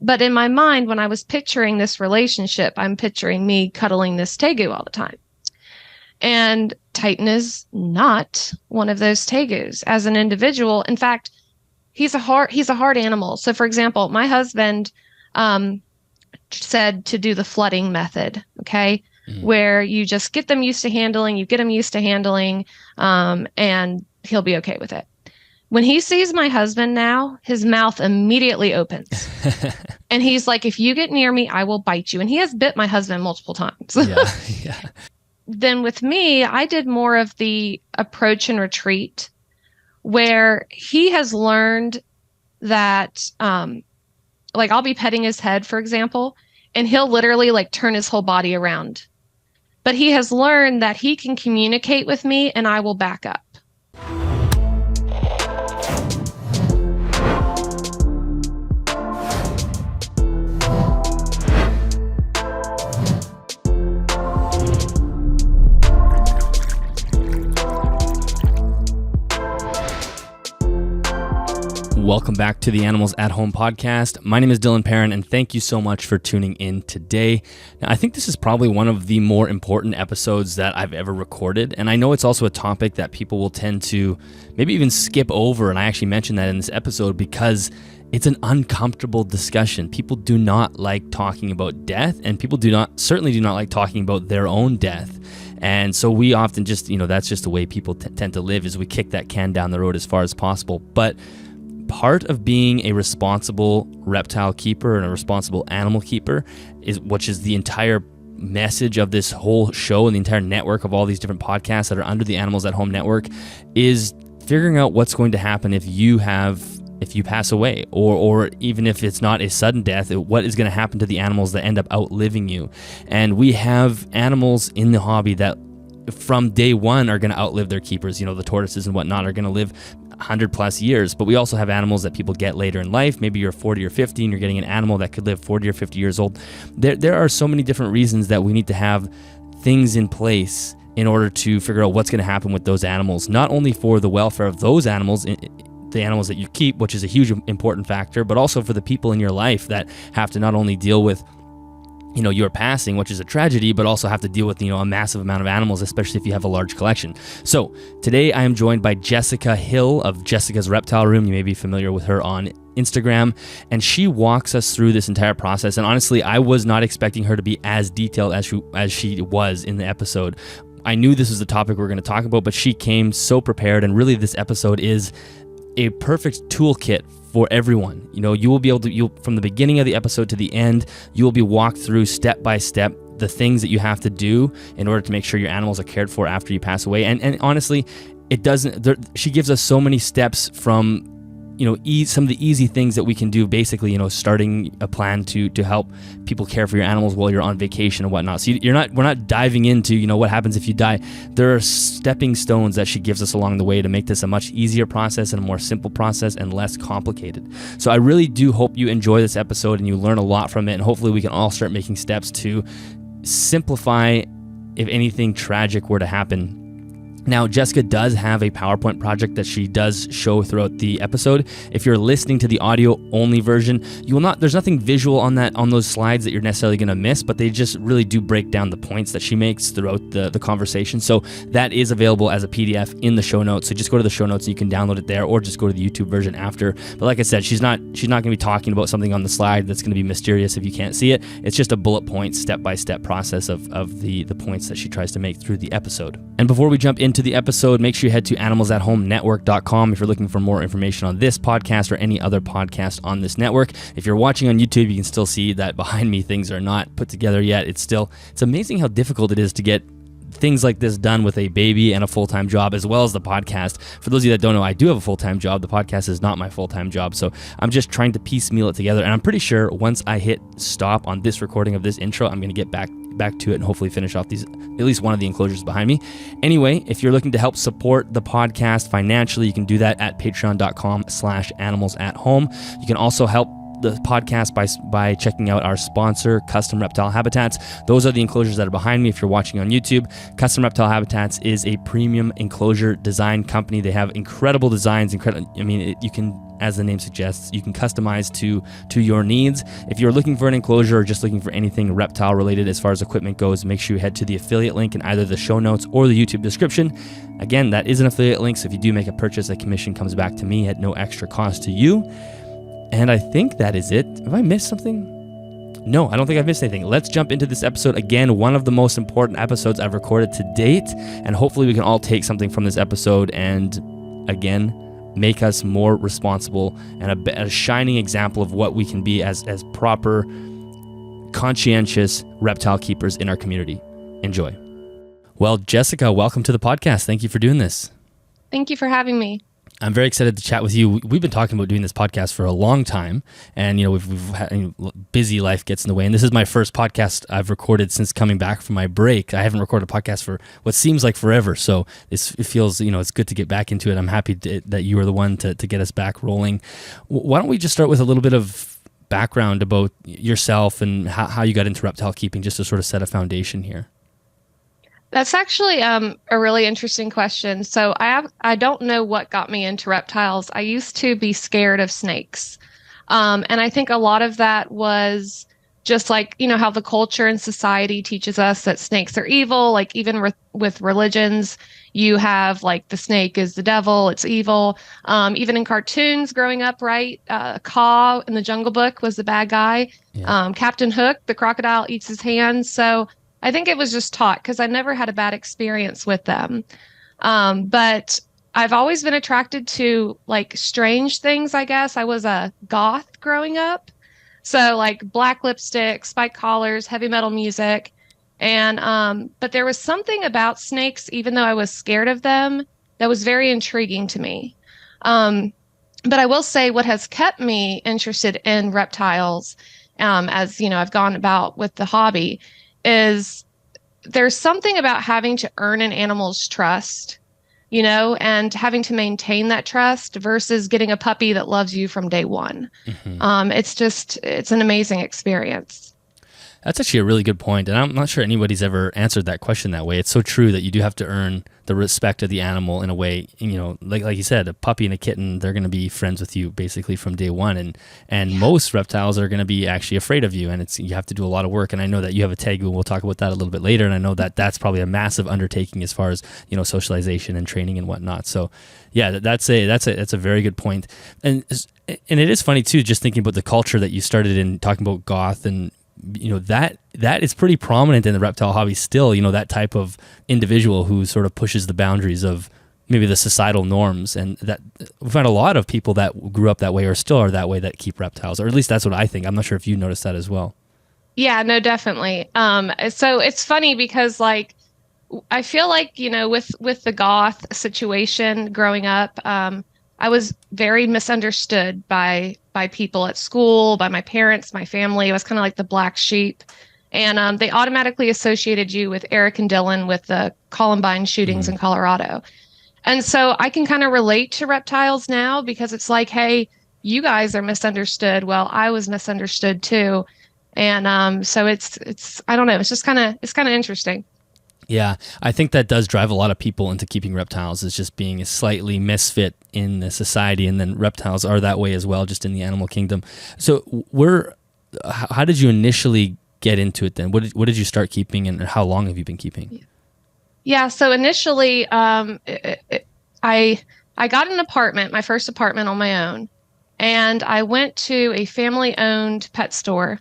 But in my mind, when I was picturing this relationship, I'm picturing me cuddling this Tegu all the time. And Titan is not one of those Tegus as an individual. In fact, he's a hard animal. So, for example, my husband said to do the flooding method, okay, where you just get them used to handling, and he'll be okay with it. When he sees my husband now, his mouth immediately opens. And he's like, if you get near me, I will bite you. And he has bit my husband multiple times. Yeah. Then with me, I did more of the approach and retreat, where he has learned that, like, I'll be petting his head, for example, and he'll literally like turn his whole body around. But he has learned that he can communicate with me and I will back up. Welcome back to the Animals at Home podcast. My name is Dylan Perrin, and thank you so much for tuning in today. Now, I think this is probably one of the more important episodes that I've ever recorded, and I know it's also a topic that people will tend to maybe even skip over, and I actually mentioned that in this episode because it's an uncomfortable discussion. People do not like talking about death, and people certainly do not like talking about their own death. And so we often just, that's just the way people tend to live, is we kick that can down the road as far as possible. But part of being a responsible reptile keeper and a responsible animal keeper, which is the entire message of this whole show and the entire network of all these different podcasts that are under the Animals at Home network, is figuring out what's going to happen if you pass away, or even if it's not a sudden death, what is going to happen to the animals that end up outliving you. And we have animals in the hobby that from day one are going to outlive their keepers. The tortoises and whatnot are going to live 100 plus years, but we also have animals that people get later in life. Maybe you're 40 or 50 and you're getting an animal that could live 40 or 50 years old. There are so many different reasons that we need to have things in place in order to figure out what's going to happen with those animals, not only for the welfare of those animals, the animals that you keep, which is a huge important factor, but also for the people in your life that have to not only deal with your passing, which is a tragedy, but also have to deal with, a massive amount of animals, especially if you have a large collection. So today I am joined by Jessica Hill of Jessica's Reptile Room. You may be familiar with her on Instagram, and she walks us through this entire process. And honestly, I was not expecting her to be as detailed as she was in the episode. I knew this was the topic we were going to talk about, but she came so prepared, and really this episode is a perfect toolkit for everyone. You will be able to, from the beginning of the episode to the end, you will be walked through step by step the things that you have to do in order to make sure your animals are cared for after you pass away. And honestly, she gives us so many steps from some of the easy things that we can do, basically, starting a plan to help people care for your animals while you're on vacation and whatnot. So we're not diving into, what happens if you die. There are stepping stones that she gives us along the way to make this a much easier process and a more simple process and less complicated. So I really do hope you enjoy this episode and you learn a lot from it, and hopefully we can all start making steps to simplify if anything tragic were to happen. Now, Jessica does have a PowerPoint project that she does show throughout the episode. If you're listening to the audio-only version, there's nothing visual on those slides that you're necessarily going to miss, but they just really do break down the points that she makes throughout the conversation. So that is available as a PDF in the show notes. So just go to the show notes and you can download it there, or just go to the YouTube version after. But like I said, she's not going to be talking about something on the slide that's going to be mysterious if you can't see it. It's just a bullet point, step-by-step process of the points that she tries to make through the episode. And before we jump into the episode, make sure you head to animalsathomenetwork.com if you're looking for more information on this podcast or any other podcast on this network. If you're watching on YouTube, you can still see that behind me things are not put together yet. It's amazing how difficult it is to get things like this done with a baby and a full-time job, as well as the podcast. For those of you that don't know, I do have a full-time job. The podcast is not my full-time job, so I'm just trying to piecemeal it together, and I'm pretty sure once I hit stop on this recording of this intro, I'm going to get back to it and hopefully finish off at least one of the enclosures behind me. Anyway, if you're looking to help support the podcast financially, you can do that at patreon.com/animalsathome. You can also help the podcast by checking out our sponsor, Custom Reptile Habitats. Those are the enclosures that are behind me if you're watching on YouTube. Custom Reptile Habitats is a premium enclosure design company. They have incredible designs. You can, as the name suggests, you can customize to your needs. If you're looking for an enclosure or just looking for anything reptile related as far as equipment goes, make sure you head to the affiliate link in either the show notes or the YouTube description. Again, that is an affiliate link, so if you do make a purchase, a commission comes back to me at no extra cost to you. And I think that is it. Have I missed something? No, I don't think I've missed anything. Let's jump into this episode. Again, one of the most important episodes I've recorded to date, and hopefully we can all take something from this episode and, again, make us more responsible and a shining example of what we can be as proper, conscientious reptile keepers in our community. Enjoy. Well, Jessica, welcome to the podcast. Thank you for doing this. Thank you for having me. I'm very excited to chat with you. We've been talking about doing this podcast for a long time, and we've had, busy life gets in the way. And this is my first podcast I've recorded since coming back from my break. I haven't recorded a podcast for what seems like forever, so it feels it's good to get back into it. I'm happy that you are the one to get us back rolling. Why don't we just start with a little bit of background about yourself and how you got into reptile keeping, just to sort of set a foundation here. That's actually a really interesting question. So I don't know what got me into reptiles. I used to be scared of snakes. And I think a lot of that was just like, how the culture and society teaches us that snakes are evil. Like even with religions, you have like the snake is the devil, it's evil. Even in cartoons growing up, right? Kaa in the Jungle Book was the bad guy. Yeah. Captain Hook, the crocodile eats his hands. So I think it was just taught because I never had a bad experience with them. But I've always been attracted to like strange things, I guess. I was a goth growing up. So like black lipstick, spiked collars, heavy metal music. And but there was something about snakes, even though I was scared of them, that was very intriguing to me. But I will say what has kept me interested in reptiles, as I've gone about with the hobby, is there's something about having to earn an animal's trust, and having to maintain that trust versus getting a puppy that loves you from day one. Mm-hmm. It's an amazing experience. That's actually a really good point, and I'm not sure anybody's ever answered that question that way. It's so true that you do have to earn the respect of the animal in a way. Like you said, a puppy and a kitten, they're going to be friends with you basically from day one, and most reptiles are going to be actually afraid of you, and you have to do a lot of work. And I know that you have a Tegu, and we'll talk about that a little bit later. And I know that that's probably a massive undertaking as far as socialization and training and whatnot. So, yeah, that's a very good point. And it is funny too, just thinking about the culture that you started in, talking about goth and. That is pretty prominent in the reptile hobby still, that type of individual who sort of pushes the boundaries of maybe the societal norms, and that we find a lot of people that grew up that way or still are that way that keep reptiles, or at least that's what I think. I'm not sure if you noticed that as well. Yeah, no, definitely. So it's funny because like I feel like, with the goth situation growing up, I was very misunderstood by people at school, by my parents, my family. I was kind of like the black sheep. And they automatically associated you with Eric and Dylan with the Columbine shootings in Colorado. And so I can kind of relate to reptiles now because it's like, hey, you guys are misunderstood. Well, I was misunderstood too. And so it's I don't know, it's kind of interesting. Yeah, I think that does drive a lot of people into keeping reptiles, is just being a slightly misfit in the society, and then reptiles are that way as well, just in the animal kingdom. So how did you initially get into it then? What did you start keeping, and how long have you been keeping? Yeah, so initially I got an apartment, my first apartment on my own, and I went to a family-owned pet store.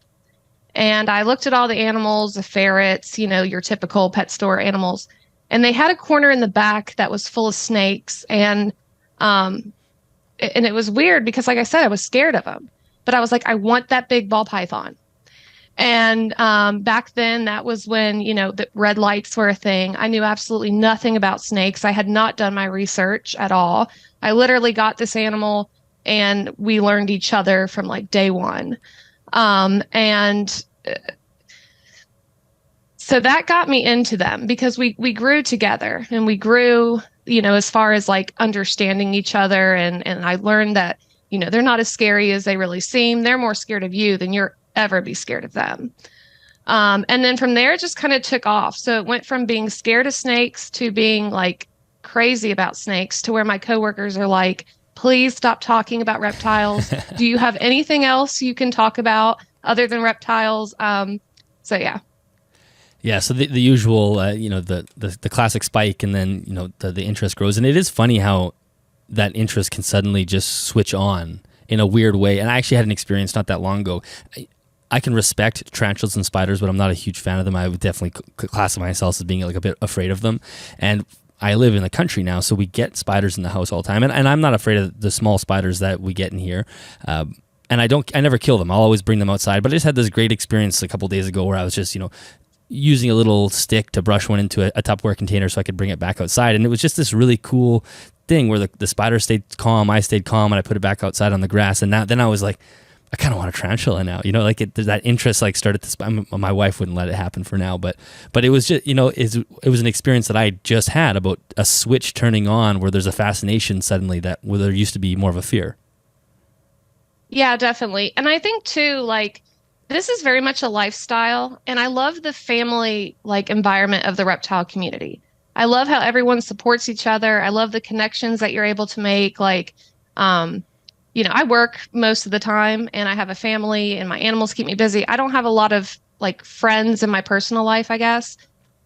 And I looked at all the animals, the ferrets, your typical pet store animals. And they had a corner in the back that was full of snakes. And it was weird because, like I said, I was scared of them. But I was like, I want that big ball python. And back then, that was when, the red lights were a thing. I knew absolutely nothing about snakes. I had not done my research at all. I literally got this animal and we learned each other from like day one. So that got me into them because we grew together and we grew, as far as like understanding each other. And I learned that they're not as scary as they really seem. They're more scared of you than you're ever be scared of them. And then from there, it just kind of took off. So it went from being scared of snakes to being like crazy about snakes to where my coworkers are like, please stop talking about reptiles. Do you have anything else you can talk about other than reptiles? So yeah. Yeah, so the usual, the classic spike, and then the interest grows, and it is funny how that interest can suddenly just switch on in a weird way. And I actually had an experience not that long ago. I can respect tarantulas and spiders, but I'm not a huge fan of them. I would definitely classify myself as being like a bit afraid of them. And I live in the country now, so we get spiders in the house all the time, and I'm not afraid of the small spiders that we get in here. And I never kill them. I'll always bring them outside. But I just had this great experience a couple days ago where I was just using a little stick to brush one into a Tupperware container so I could bring it back outside. And it was just this really cool thing where the spider stayed calm, I stayed calm, and I put it back outside on the grass. And then I was like, I kind of want a tarantula now. That interest like started to. My wife wouldn't let it happen for now, but it was just it was an experience that I just had about a switch turning on where there's a fascination suddenly where there used to be more of a fear. Yeah, definitely. And I think too, like, this is very much a lifestyle, and I love the family like environment of the reptile community. I love how everyone supports each other. I love the connections that you're able to make. Like, I work most of the time and I have a family and my animals keep me busy. I don't have a lot of like friends in my personal life, I guess.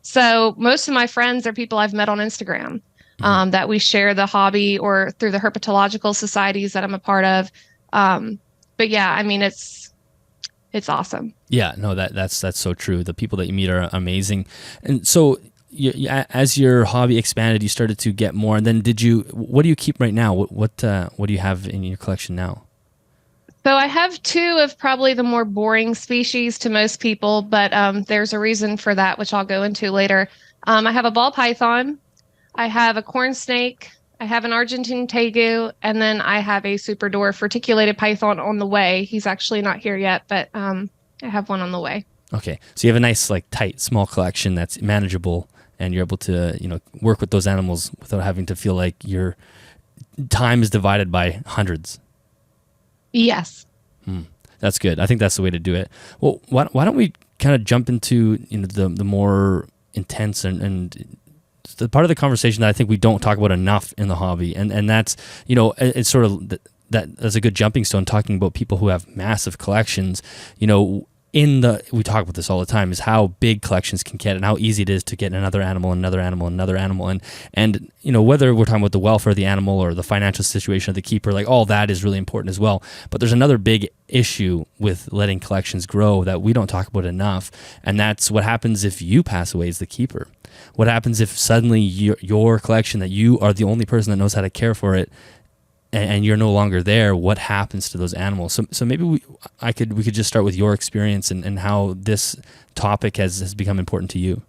So most of my friends are people I've met on Instagram, that we share the hobby or through the herpetological societies that I'm a part of. But yeah, I mean, it's awesome. Yeah, no, that's so true. The people that you meet are amazing. And so as your hobby expanded, you started to get more. And then what do you keep right now? What do you have in your collection now? So I have two of probably the more boring species to most people, but there's a reason for that, which I'll go into later. I have a ball python. I have a corn snake. I have an Argentine tegu, and then I have a super dwarf reticulated python on the way. He's actually not here yet, but I have one on the way. Okay, so you have a nice, like, tight, small collection that's manageable, and you're able to, work with those animals without having to feel like your time is divided by hundreds. Yes. That's good. I think that's the way to do it. Well, why don't we kind of jump into the more intense and the part of the conversation that I think we don't talk about enough in the hobby, and that's it's sort of that's a good jumping stone, talking about people who have massive collections. We talk about this all the time, is how big collections can get and how easy it is to get another animal, and whether we're talking about the welfare of the animal or the financial situation of the keeper, like all that is really important as well. But there's another big issue with letting collections grow that we don't talk about enough, and that's what happens if you pass away as the keeper. What happens if suddenly your collection, that you are the only person that knows how to care for it, and you're no longer there? What happens to those animals? So maybe we could just start with your experience and how this topic has become important to you.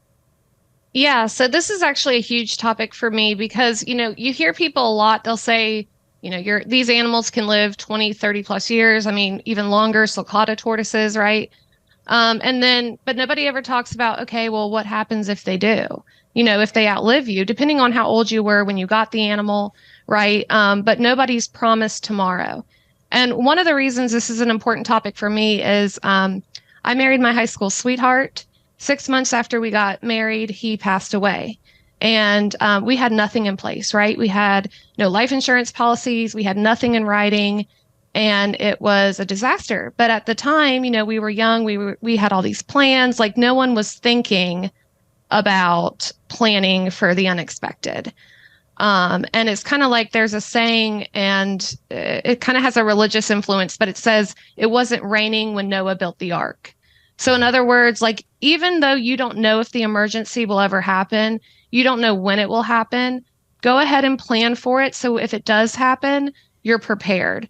Yeah, so this is actually a huge topic for me because, you hear people a lot, they'll say, these animals can live 20, 30 plus years. I mean, even longer, sulcata tortoises, right? But nobody ever talks about, okay, well, what happens if they do? If they outlive you, depending on how old you were when you got the animal, right? But nobody's promised tomorrow. And one of the reasons this is an important topic for me is I married my high school sweetheart. 6 months after we got married, he passed away. And we had nothing in place, right? We had no life insurance policies. We had nothing in writing. And it was a disaster. But at the time, we were young. We had all these plans. Like, no one was thinking about planning for the unexpected. And it's kind of like there's a saying, and it kind of has a religious influence, but it says it wasn't raining when Noah built the ark. So in other words, like, even though you don't know if the emergency will ever happen, you don't know when it will happen, go ahead and plan for it. So if it does happen, you're prepared.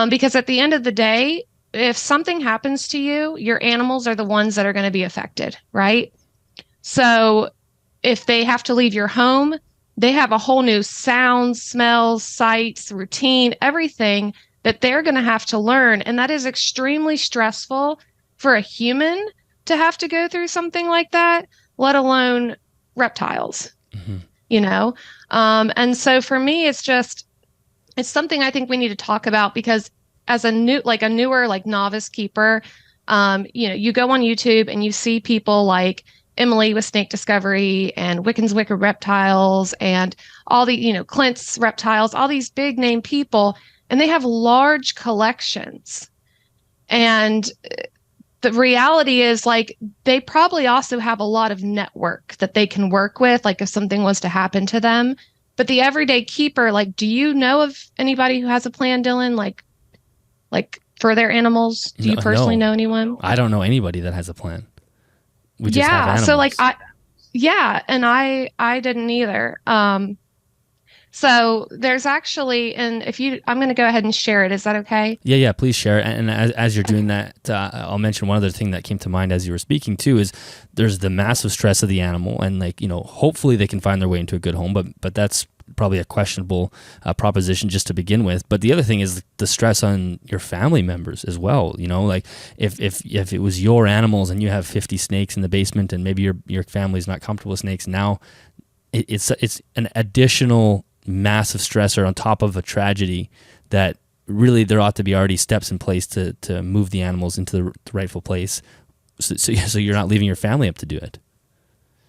Because at the end of the day, if something happens to you, your animals are the ones that are going to be affected, right? So if they have to leave your home, they have a whole new sounds, smells, sights, routine, everything that they're going to have to learn. And that is extremely stressful for a human to have to go through something like that, let alone reptiles, And so for me, it's it's something I think we need to talk about because as a newer, like novice keeper, you go on YouTube and you see people like Emily with Snake Discovery and Wiccan's Wicked Reptiles and all the, Clint's Reptiles, all these big name people, and they have large collections. And the reality is like they probably also have a lot of network that they can work with, like if something was to happen to them. But the everyday keeper, like, do you know of anybody who has a plan, Dylan? Like for their animals? Do you personally know anyone? I don't know anybody that has a plan. We just have Yeah. animals. So like and I didn't either. So there's actually, and I'm going to go ahead and share it. Is that okay? Yeah, please share it. And as you're doing that, I'll mention one other thing that came to mind as you were speaking too, is there's the massive stress of the animal, and like, hopefully they can find their way into a good home, but that's probably a questionable proposition just to begin with. But the other thing is the stress on your family members as well. Like if it was your animals and you have 50 snakes in the basement and maybe your family's not comfortable with snakes, now it's an additional massive stressor on top of a tragedy that really there ought to be already steps in place to move the animals into the rightful place so you're not leaving your family up to do it.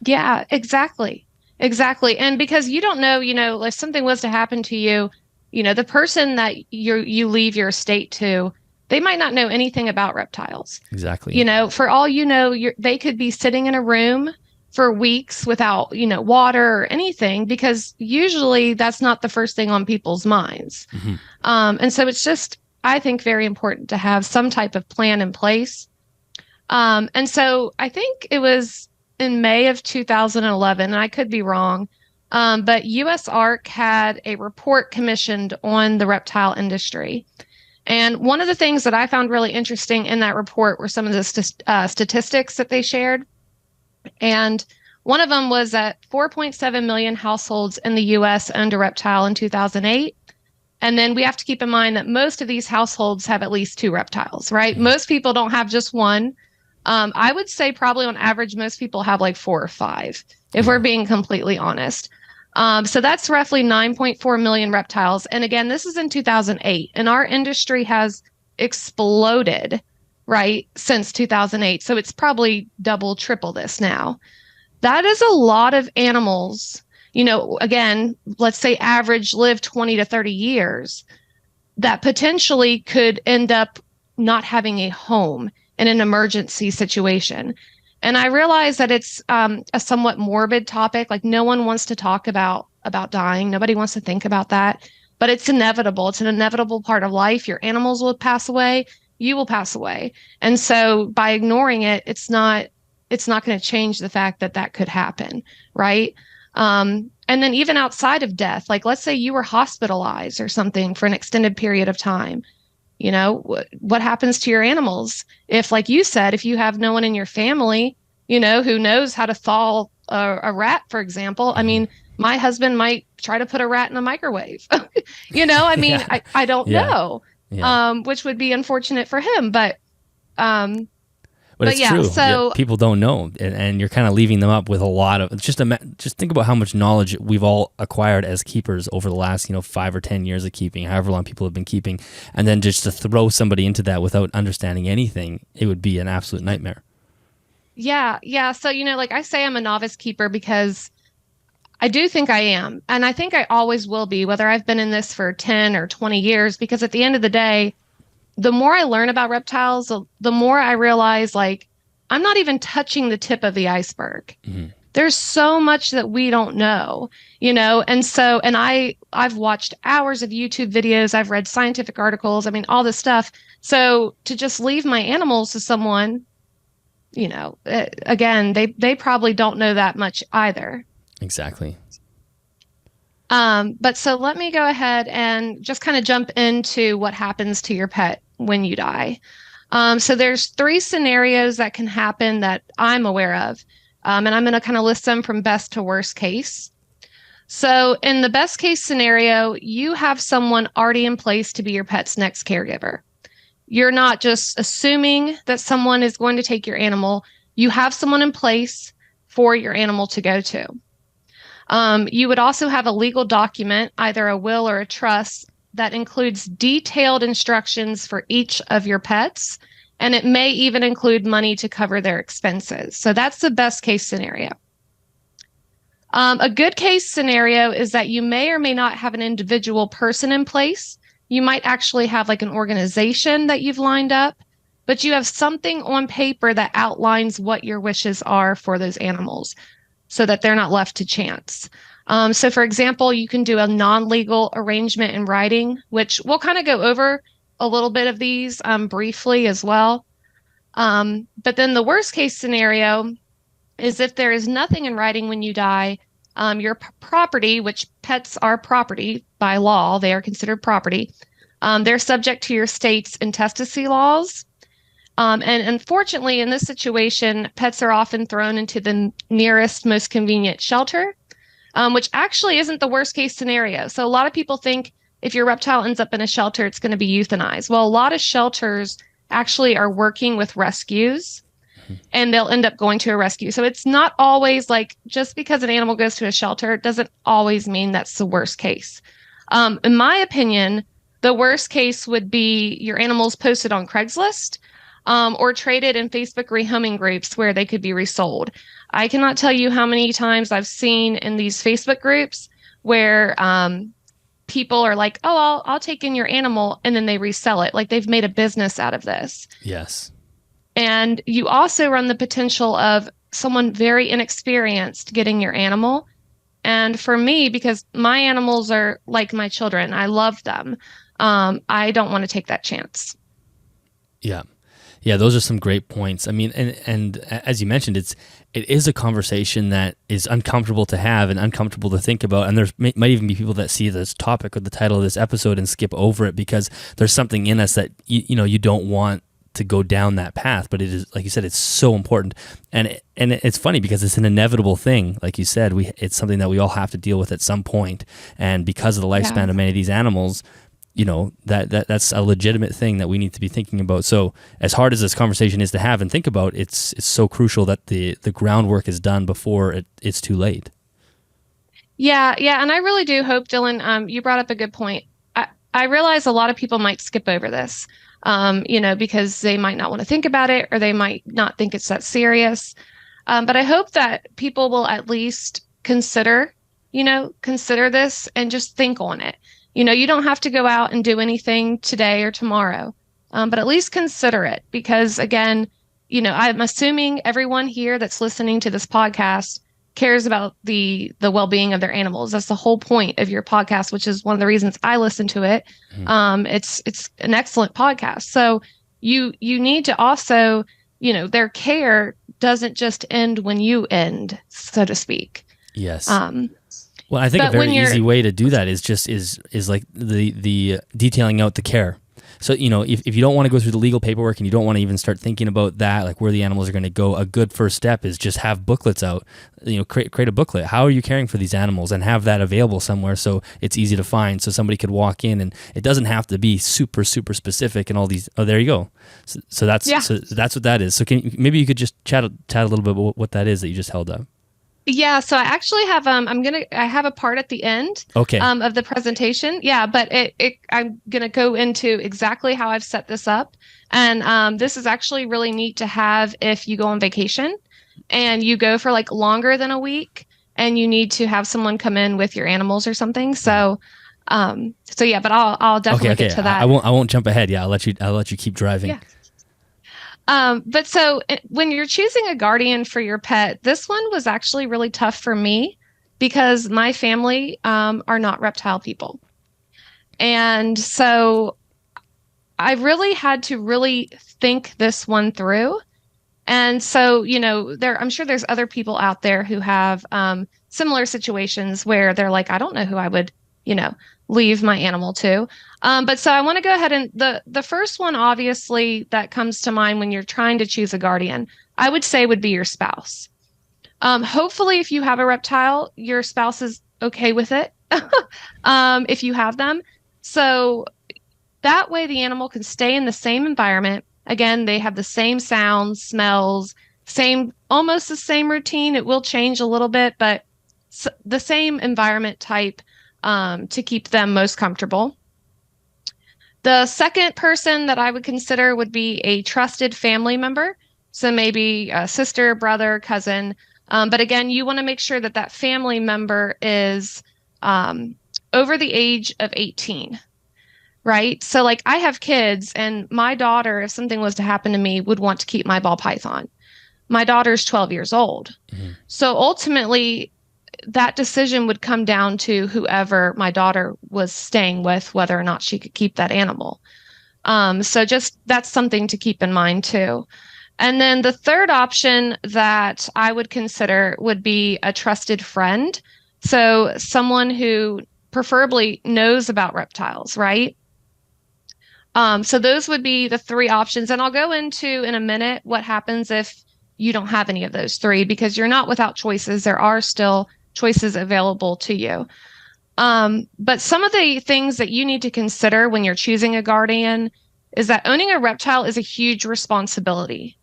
Yeah, exactly. And because you don't know, if something was to happen to you, the person that you leave your estate to, they might not know anything about reptiles. Exactly. For all you know, they could be sitting in a room for weeks without, water or anything, because usually that's not the first thing on people's minds. Mm-hmm. And so it's just, I think, very important to have some type of plan in place. And so I think it was in May of 2011, and I could be wrong, but US ARC had a report commissioned on the reptile industry. And one of the things that I found really interesting in that report were some of the statistics that they shared. And one of them was that 4.7 million households in the US owned a reptile in 2008. And then we have to keep in mind that most of these households have at least 2 reptiles, right? Mm-hmm. Most people don't have just one. I would say probably on average, most people have like 4 or 5, if we're being completely honest. So that's roughly 9.4 million reptiles. And again, this is in 2008, and our industry has exploded, right, since 2008. So it's probably double, triple this now. That is a lot of animals. Again, let's say average live 20 to 30 years that potentially could end up not having a home in an emergency situation. And I realize that it's a somewhat morbid topic. Like no one wants to talk about dying. Nobody wants to think about that, but it's inevitable. It's an inevitable part of life. Your animals will pass away. You will pass away. And so by ignoring it, it's not going to change the fact that could happen. Right. And then even outside of death, like let's say you were hospitalized or something for an extended period of time. What happens to your animals if, like you said, if you have no one in your family, who knows how to thaw a rat, for example. I mean, my husband might try to put a rat in a microwave. I mean, yeah. I don't know, which would be unfortunate for him. But it's yeah, true. So people don't know, and you're kind of leaving them up with a lot of just think about how much knowledge we've all acquired as keepers over the last 5 or 10 years of keeping, however long people have been keeping, and then just to throw somebody into that without understanding anything, it would be an absolute nightmare. Yeah. So like I say, I'm a novice keeper because I do think I am, and I think I always will be, whether I've been in this for 10 or 20 years, because at the end of the day, the more I learn about reptiles, the more I realize, like, I'm not even touching the tip of the iceberg. Mm-hmm. There's so much that we don't know, and so, and I've watched hours of YouTube videos. I've read scientific articles. I mean, all this stuff. So to just leave my animals to someone, again, they probably don't know that much either. Exactly. But so let me go ahead and just kind of jump into what happens to your pet when you die. So there's 3 scenarios that can happen that I'm aware of. And I'm going to kind of list them from best to worst case. So in the best case scenario, you have someone already in place to be your pet's next caregiver. You're not just assuming that someone is going to take your animal. You have someone in place for your animal to go to. You would also have a legal document, either a will or a trust, that includes detailed instructions for each of your pets, and it may even include money to cover their expenses. So that's the best case scenario. A good case scenario is that you may or may not have an individual person in place. You might actually have like an organization that you've lined up, but you have something on paper that outlines what your wishes are for those animals so that they're not left to chance. So, for example, you can do a non-legal arrangement in writing, which we'll kind of go over a little bit of these briefly as well. But then the worst case scenario is if there is nothing in writing when you die, your property, which pets are property by law, they are considered property. They're subject to your state's intestacy laws. And unfortunately, in this situation, pets are often thrown into the nearest, most convenient shelter, which actually isn't the worst case scenario. So a lot of people think if your reptile ends up in a shelter, it's going to be euthanized. Well, a lot of shelters actually are working with rescues, and they'll end up going to a rescue. So it's not always like just because an animal goes to a shelter, it doesn't always mean that's the worst case. In my opinion, the worst case would be your animals posted on Craigslist or traded in Facebook rehoming groups where they could be resold. I cannot tell you how many times I've seen in these Facebook groups where people are like, oh, I'll take in your animal, and then they resell it. Like they've made a business out of this. Yes. And you also run the potential of someone very inexperienced getting your animal. And for me, because my animals are like my children, I love them. I don't want to take that chance. Yeah. Yeah, those are some great points. I mean, and as you mentioned, it is a conversation that is uncomfortable to have and uncomfortable to think about. And there might even be people that see this topic or the title of this episode and skip over it because there's something in us that you don't want to go down that path. But it is, like you said, it's so important. And it's funny because it's an inevitable thing. Like you said, it's something that we all have to deal with at some point. And because of the lifespan of many of these animals, that's a legitimate thing that we need to be thinking about. So as hard as this conversation is to have and think about, it's so crucial that the groundwork is done before it's too late. Yeah. And I really do hope, Dylan, you brought up a good point. I realize a lot of people might skip over this, because they might not want to think about it or they might not think it's that serious. But I hope that people will at least consider this and just think on it. You don't have to go out and do anything today or tomorrow, but at least consider it because, again, I'm assuming everyone here that's listening to this podcast cares about the well-being of their animals. That's the whole point of your podcast, which is one of the reasons I listen to it. Mm-hmm. It's an excellent podcast. So you need to also, their care doesn't just end when you end, so to speak. Yes. Well, I think a very easy way to do that is like the detailing out the care. So, if you don't want to go through the legal paperwork and you don't want to even start thinking about that, like where the animals are going to go, a good first step is just have booklets out, create a booklet. How are you caring for these animals and have that available somewhere so it's easy to find so somebody could walk in and it doesn't have to be super, super specific and all these. Oh, there you go. So that's what that is. So maybe you could just chat a little bit about what that is that you just held up. Yeah, so I actually have I have a part at the end of the presentation. Yeah, but I'm gonna go into exactly how I've set this up. And this is actually really neat to have if you go on vacation and you go for like longer than a week and you need to have someone come in with your animals or something. So yeah, but I'll definitely get to that. I won't jump ahead. Yeah, I'll let you keep driving. Yeah. But so when you're choosing a guardian for your pet, this one was actually really tough for me because my family are not reptile people. And so I really had to really think this one through. And so, I'm sure there's other people out there who have similar situations where they're like, I don't know who I would, leave my animal to. But so I want to go ahead and the first one, obviously, that comes to mind when you're trying to choose a guardian, I would say would be your spouse. Hopefully, if you have a reptile, your spouse is okay with it if you have them. So that way the animal can stay in the same environment. Again, they have the same sounds, smells, almost the same routine. It will change a little bit, but the same environment type to keep them most comfortable. The second person that I would consider would be a trusted family member. So maybe a sister, brother, cousin. But again, you want to make sure that that family member is um, over the age of 18, right? So, like, I have kids, and my daughter, if something was to happen to me, would want to keep my ball python. My daughter's 12 years old. Mm-hmm. So ultimately, that decision would come down to whoever my daughter was staying with, whether or not she could keep that animal. So just that's something to keep in mind too. And then the third option that I would consider would be a trusted friend. So someone who preferably knows about reptiles, right? So those would be the three options. And I'll go into in a minute what happens if you don't have any of those three, because you're not without choices. There are still choices available to you. But some of the things that you need to consider when you're choosing a guardian is that owning a reptile is a huge responsibility.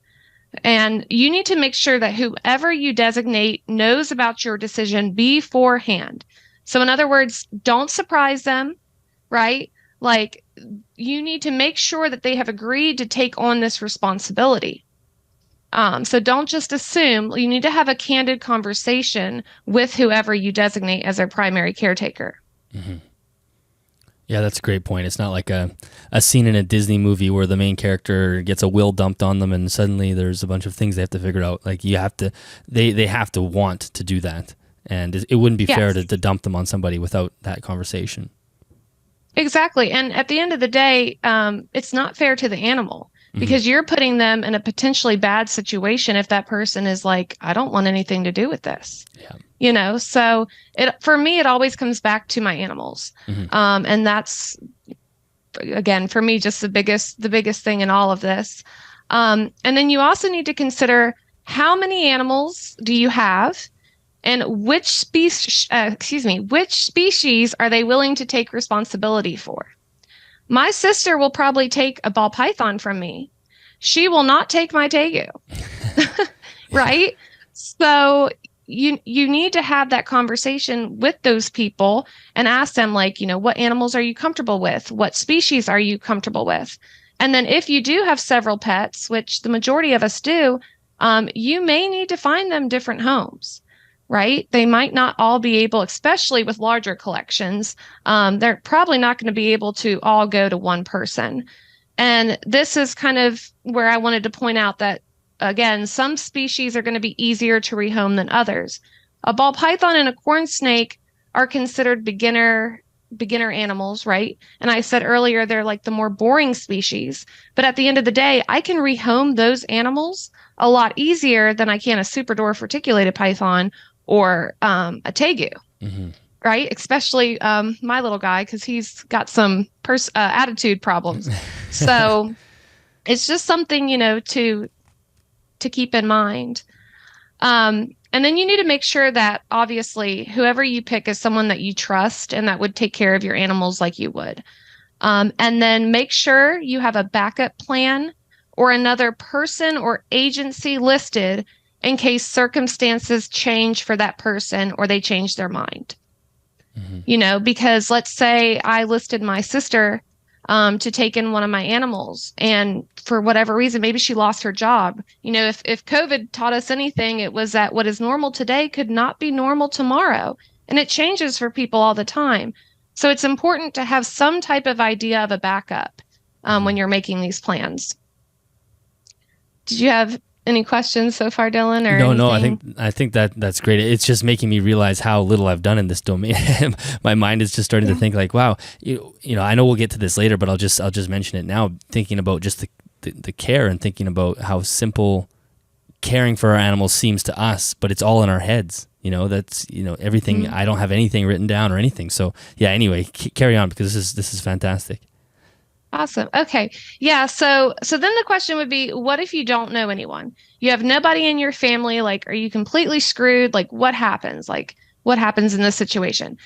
And you need to make sure that whoever you designate knows about your decision beforehand. So, in other words, don't surprise them, right? Like, you need to make sure that they have agreed to take on this responsibility. So don't just assume. You need to have a candid conversation with whoever you designate as their primary caretaker. Mm-hmm. Yeah, that's a great point. It's not like a scene in a Disney movie where the main character gets a will dumped on them and suddenly there's a bunch of things they have to figure out. Like, you have to, they have to want to do that. And it wouldn't be fair to dump them on somebody without that conversation. Exactly. And at the end of the day, it's not fair to the animal, because you're putting them in a potentially bad situation if that person is like, I don't want anything to do with this. Yeah. So for me, it always comes back to my animals. And that's, again, for me, just the biggest thing in all of this. And then you also need to consider, how many animals do you have, and which species are they willing to take responsibility for? My sister will probably take a ball python from me. She will not take my Tegu. Right? So you need to have that conversation with those people and ask them, like, what animals are you comfortable with? What species are you comfortable with? And then if you do have several pets, which the majority of us do, you may need to find them different homes. Right? They might not all be able, especially with larger collections, they're probably not going to be able to all go to one person. And this is kind of where I wanted to point out that, again, some species are going to be easier to rehome than others. A ball python and a corn snake are considered beginner animals, right? And I said earlier, they're like the more boring species. But at the end of the day, I can rehome those animals a lot easier than I can a super dwarf reticulated python or a Tegu, right? Especially my little guy, because he's got some attitude problems. So it's just something, to keep in mind. And then you need to make sure that, obviously, whoever you pick is someone that you trust and that would take care of your animals like you would. And then make sure you have a backup plan or another person or agency listed in case circumstances change for that person or they change their mind. Because let's say I listed my sister to take in one of my animals, and for whatever reason, maybe she lost her job. If COVID taught us anything, it was that what is normal today could not be normal tomorrow, and it changes for people all the time. So it's important to have some type of idea of a backup when you're making these plans. Did you have any questions so far, Dylan? Or No. anything? I think that's great. It's just making me realize how little I've done in this domain. My mind is just starting to think like, wow, I know we'll get to this later, but I'll just mention it now. Thinking about just the care and thinking about how simple caring for our animals seems to us, but it's all in our heads. That's everything. I don't have anything written down or anything. So yeah. Anyway, carry on, because this is fantastic. Awesome. Okay. Yeah. So then the question would be, what if you don't know anyone? You have nobody in your family. Like, are you completely screwed? Like, what happens? Like, what happens in this situation?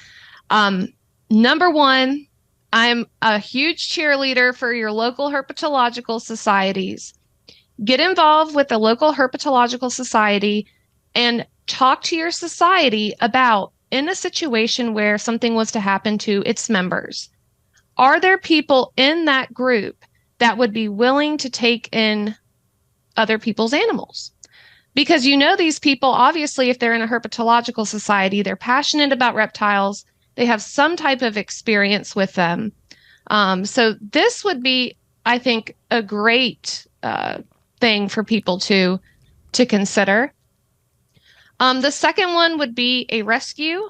Number one, I'm a huge cheerleader for your local herpetological societies. Get involved with the local herpetological society and talk to your society about, in a situation where something was to happen to its members, are there people in that group that would be willing to take in other people's animals? Because these people, obviously, if they're in a herpetological society, they're passionate about reptiles. They have some type of experience with them. So this would be, I think, a great thing for people to consider. The second one would be a rescue,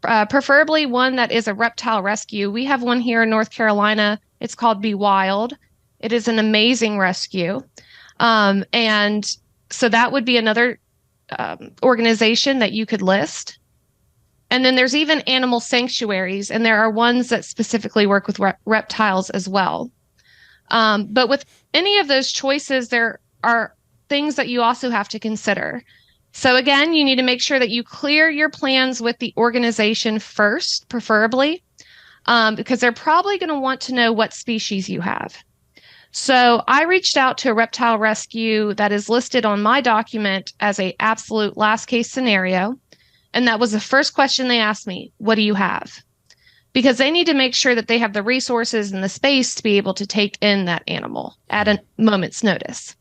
preferably one that is a reptile rescue. We have one here in North Carolina. It's called Be Wild. It is an amazing rescue. And so that would be another organization that you could list. And then there's even animal sanctuaries, and there are ones that specifically work with reptiles as well. But with any of those choices, there are things that you also have to consider. So again, you need to make sure that you clear your plans with the organization first, preferably, because they're probably going to want to know what species you have. So I reached out to a reptile rescue that is listed on my document as an absolute last case scenario. And that was the first question they asked me: what do you have? Because they need to make sure that they have the resources and the space to be able to take in that animal at a moment's notice.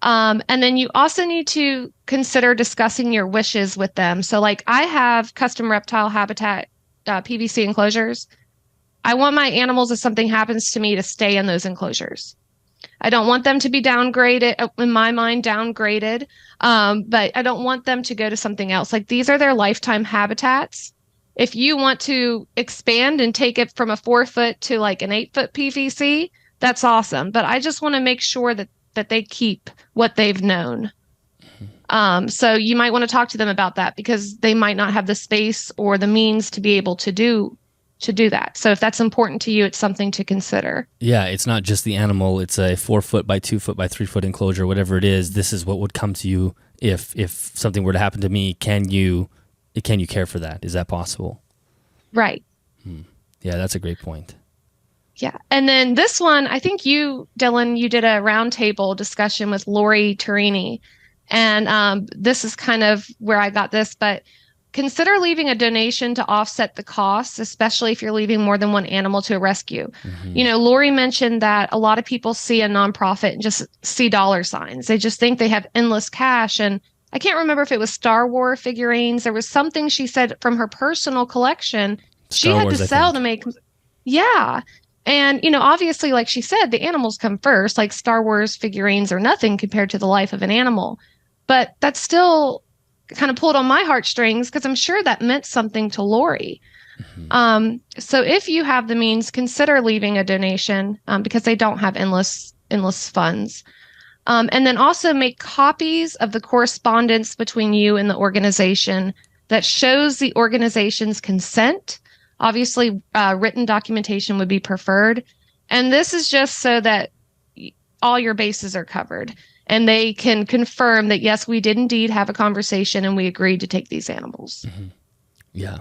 And then you also need to consider discussing your wishes with them. So like I have custom reptile habitat PVC enclosures. I want my animals, if something happens to me, to stay in those enclosures. I don't want them to be downgraded, in my mind, downgraded, but I don't want them to go to something else. Like these are their lifetime habitats. If you want to expand and take it from a 4-foot to like an 8-foot PVC, that's awesome. But I just want to make sure that they keep what they've known. So you might want to talk to them about that, because they might not have the space or the means to be able to do that. So if that's important to you, it's something to consider. Yeah, it's not just the animal. It's a 4-foot by 2-foot by 3-foot enclosure, whatever it is. This is what would come to you if something were to happen to me. Can you care for that? Is that possible? Right. Yeah, that's a great point. Yeah. And then this one, I think you, Dylan, you did a roundtable discussion with Lori Turini. And this is kind of where I got this, but consider leaving a donation to offset the costs, especially if you're leaving more than one animal to a rescue. Lori mentioned that a lot of people see a nonprofit and just see dollar signs. They just think they have endless cash. And I can't remember if it was Star Wars figurines. There was something she said from her personal collection she had to sell to make. Yeah. And, obviously, like she said, the animals come first. Like Star Wars figurines are nothing compared to the life of an animal. But that's still kind of pulled on my heartstrings, because I'm sure that meant something to Lori. So if you have the means, consider leaving a donation, because they don't have endless funds. And then also make copies of the correspondence between you and the organization that shows the organization's consent. Obviously, written documentation would be preferred. And this is just so that all your bases are covered and they can confirm that, yes, we did indeed have a conversation and we agreed to take these animals. Yeah.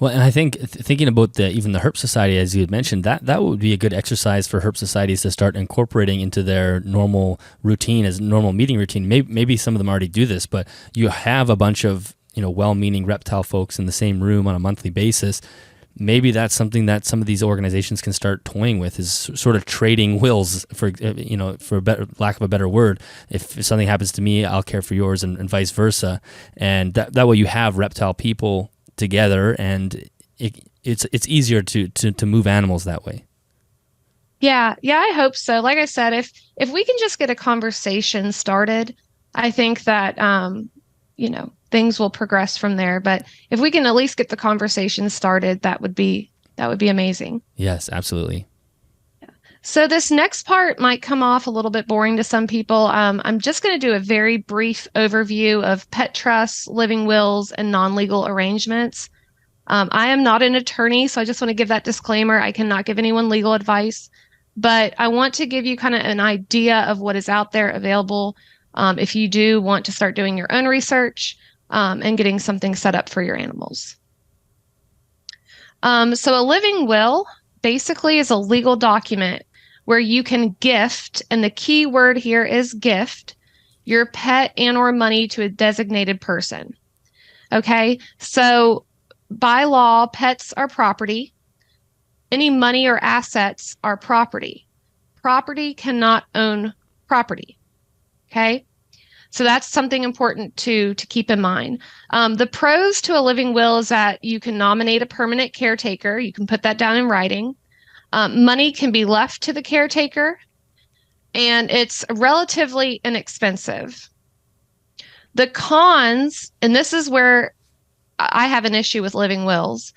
Well, and I think thinking about even the Herp Society, as you had mentioned, that would be a good exercise for Herp societies to start incorporating into their normal routine, as normal meeting routine. Maybe some of them already do this, but you have a bunch of well-meaning reptile folks in the same room on a monthly basis. Maybe that's something that some of these organizations can start toying with, is sort of trading wills, for lack of a better word. If something happens to me, I'll care for yours, and vice versa. And that way you have reptile people together, and it's easier to move animals that way. Yeah, I hope so. Like I said, if we can just get a conversation started, I think that things will progress from there. But if we can at least get the conversation started, that would be amazing. Yes, absolutely. Yeah. So this next part might come off a little bit boring to some people. I'm just going to do a very brief overview of pet trusts, living wills, and non-legal arrangements. I am not an attorney, so I just want to give that disclaimer. I cannot give anyone legal advice, but I want to give you kind of an idea of what is out there available if you do want to start doing your own research and getting something set up for your animals. So a living will basically is a legal document where you can gift, and the key word here is gift, your pet and or money to a designated person. Okay, so by law, pets are property. any money or assets are property. Property cannot own property. Okay. So that's something important to keep in mind. The pros to a living will is that you can nominate a permanent caretaker. You can put that down in writing. Money can be left to the caretaker, and it's relatively inexpensive. The cons, and this is where I have an issue with living wills,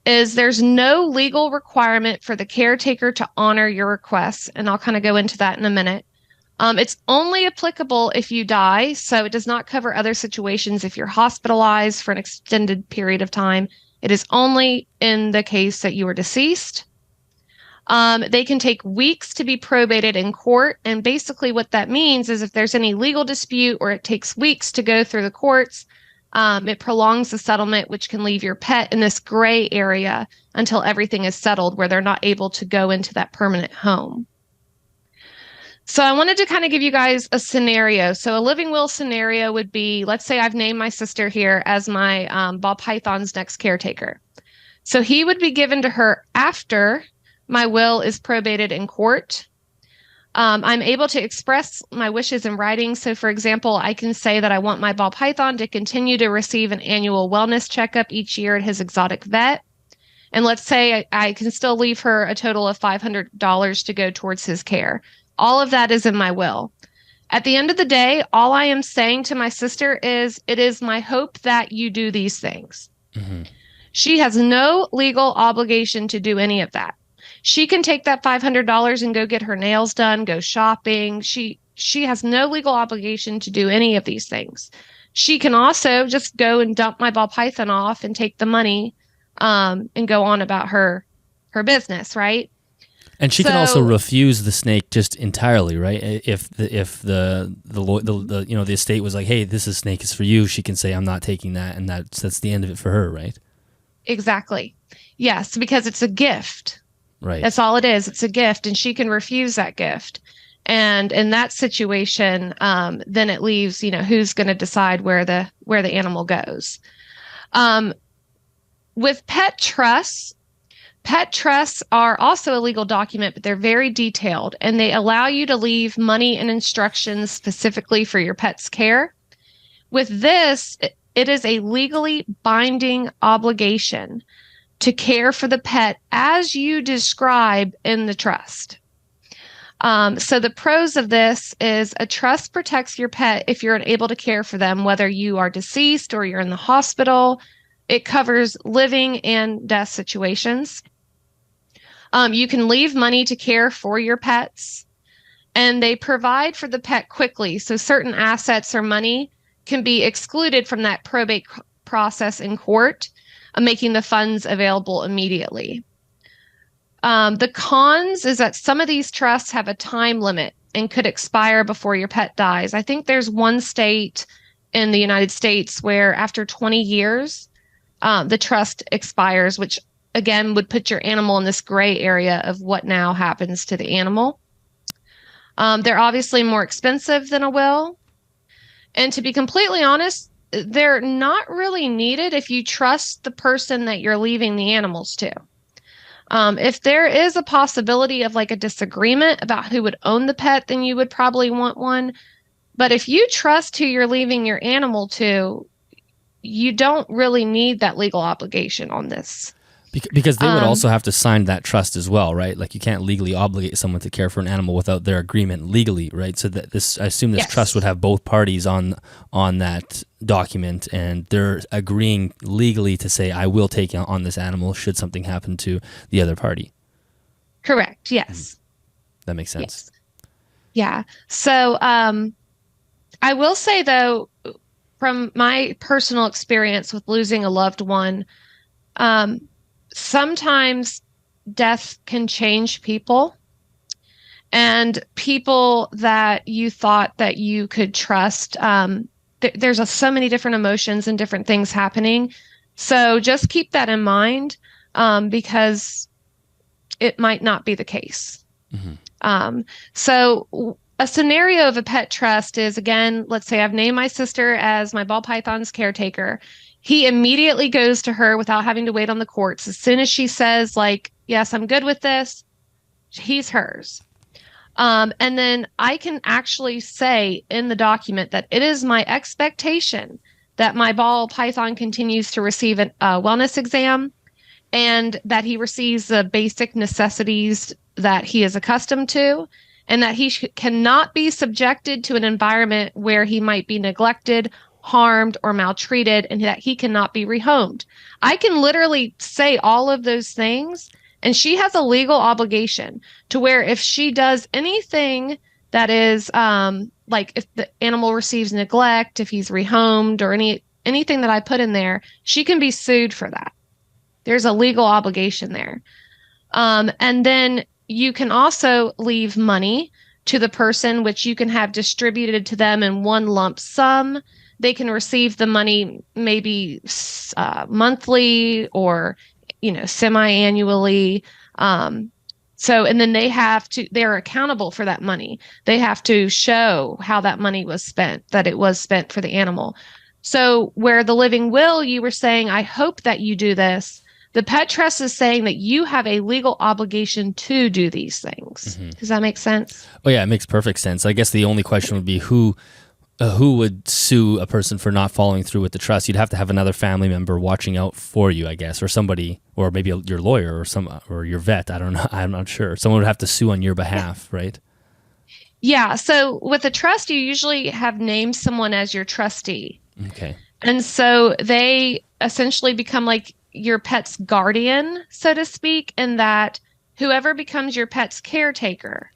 is there's no legal requirement for the caretaker to honor your requests, and I'll kind of go into that in a minute. It's only applicable if you die, so it does not cover other situations if you're hospitalized for an extended period of time. It is only in the case that you are deceased. They can take weeks to be probated in court, and basically what that means is if there's any legal dispute or it takes weeks to go through the courts, it prolongs the settlement, which can leave your pet in this gray area until everything is settled where they're not able to go into that permanent home. So I wanted to kind of give you guys a scenario. So a living will scenario would be, let's say I've named my sister here as my ball python's next caretaker. So he would be given to her after my will is probated in court. I'm able to express my wishes in writing. So for example, I can say that I want my ball python to continue to receive an annual wellness checkup each year at his exotic vet. And let's say I can still leave her a total of $500 to go towards his care. All of that is in my will. At the end of the day, all I am saying to my sister is, it is my hope that you do these things. Mm-hmm. She has no legal obligation to do any of that. She can take that $500 and go get her nails done, go shopping. She has no legal obligation to do any of these things. She can also just go and dump my ball python off and take the money and go on about her business, right? And she can also refuse the snake just entirely, right? If the estate was like, hey, this snake is for you, she can say, I'm not taking that, and that's the end of it for her, right? Exactly. Yes, because it's a gift. Right. That's all it is. It's a gift, and she can refuse that gift. And in that situation, then it leaves, who's going to decide where the animal goes. With pet trusts are also a legal document, but they're very detailed, and they allow you to leave money and instructions specifically for your pet's care. With this, it is a legally binding obligation to care for the pet as you describe in the trust. So the pros of this is a trust protects your pet if you're unable to care for them, whether you are deceased or you're in the hospital. It covers living and death situations. You can leave money to care for your pets, and they provide for the pet quickly. So certain assets or money can be excluded from that probate process in court, making the funds available immediately. The cons is that some of these trusts have a time limit and could expire before your pet dies. I think there's one state in the United States where after 20 years, the trust expires, which again would put your animal in this gray area of what now happens to the animal. They're obviously more expensive than a will. And to be completely honest, they're not really needed if you trust the person that you're leaving the animals to. If there is a possibility of like a disagreement about who would own the pet, then you would probably want one. But if you trust who you're leaving your animal to, you don't really need that legal obligation on this. Because they would also have to sign that trust as well, right? Like you can't legally obligate someone to care for an animal without their agreement legally, right? So that I assume this trust would have both parties on that document, and they're agreeing legally to say, I will take on this animal should something happen to the other party. Correct. Yes. That makes sense. Yes. Yeah. So I will say though, from my personal experience with losing a loved one, sometimes death can change people, and people that you thought that you could trust. There's so many different emotions and different things happening. So just keep that in mind, because it might not be the case. Mm-hmm. So a scenario of a pet trust is, again, let's say I've named my sister as my ball python's caretaker. He immediately goes to her without having to wait on the courts. As soon as she says, like, yes, I'm good with this. He's hers. And then I can actually say in the document that it is my expectation that my ball python continues to receive a wellness exam and that he receives the basic necessities that he is accustomed to, and that he cannot be subjected to an environment where he might be neglected, harmed, or maltreated, and that he cannot be rehomed. I can literally say all of those things, and she has a legal obligation to where if she does anything that is like if the animal receives neglect, if he's rehomed, or anything that I put in there, she can be sued for that. There's a legal obligation there. And then you can also leave money to the person, which you can have distributed to them in one lump sum. They can receive the money maybe monthly or, semi-annually. And then they're accountable for that money. They have to show how that money was spent, that it was spent for the animal. So where the living will, you were saying, I hope that you do this. The pet trust is saying that you have a legal obligation to do these things. Mm-hmm. Does that make sense? Oh yeah, it makes perfect sense. I guess the only question would be who would sue a person for not following through with the trust. You'd have to have another family member watching out for you, I guess, or somebody, or maybe your lawyer or your vet. I don't know. I'm not sure. Someone would have to sue on your behalf, right? Yeah. So with a trust, you usually have named someone as your trustee. Okay. And so they essentially become like your pet's guardian, so to speak, in that whoever becomes your pet's caretaker,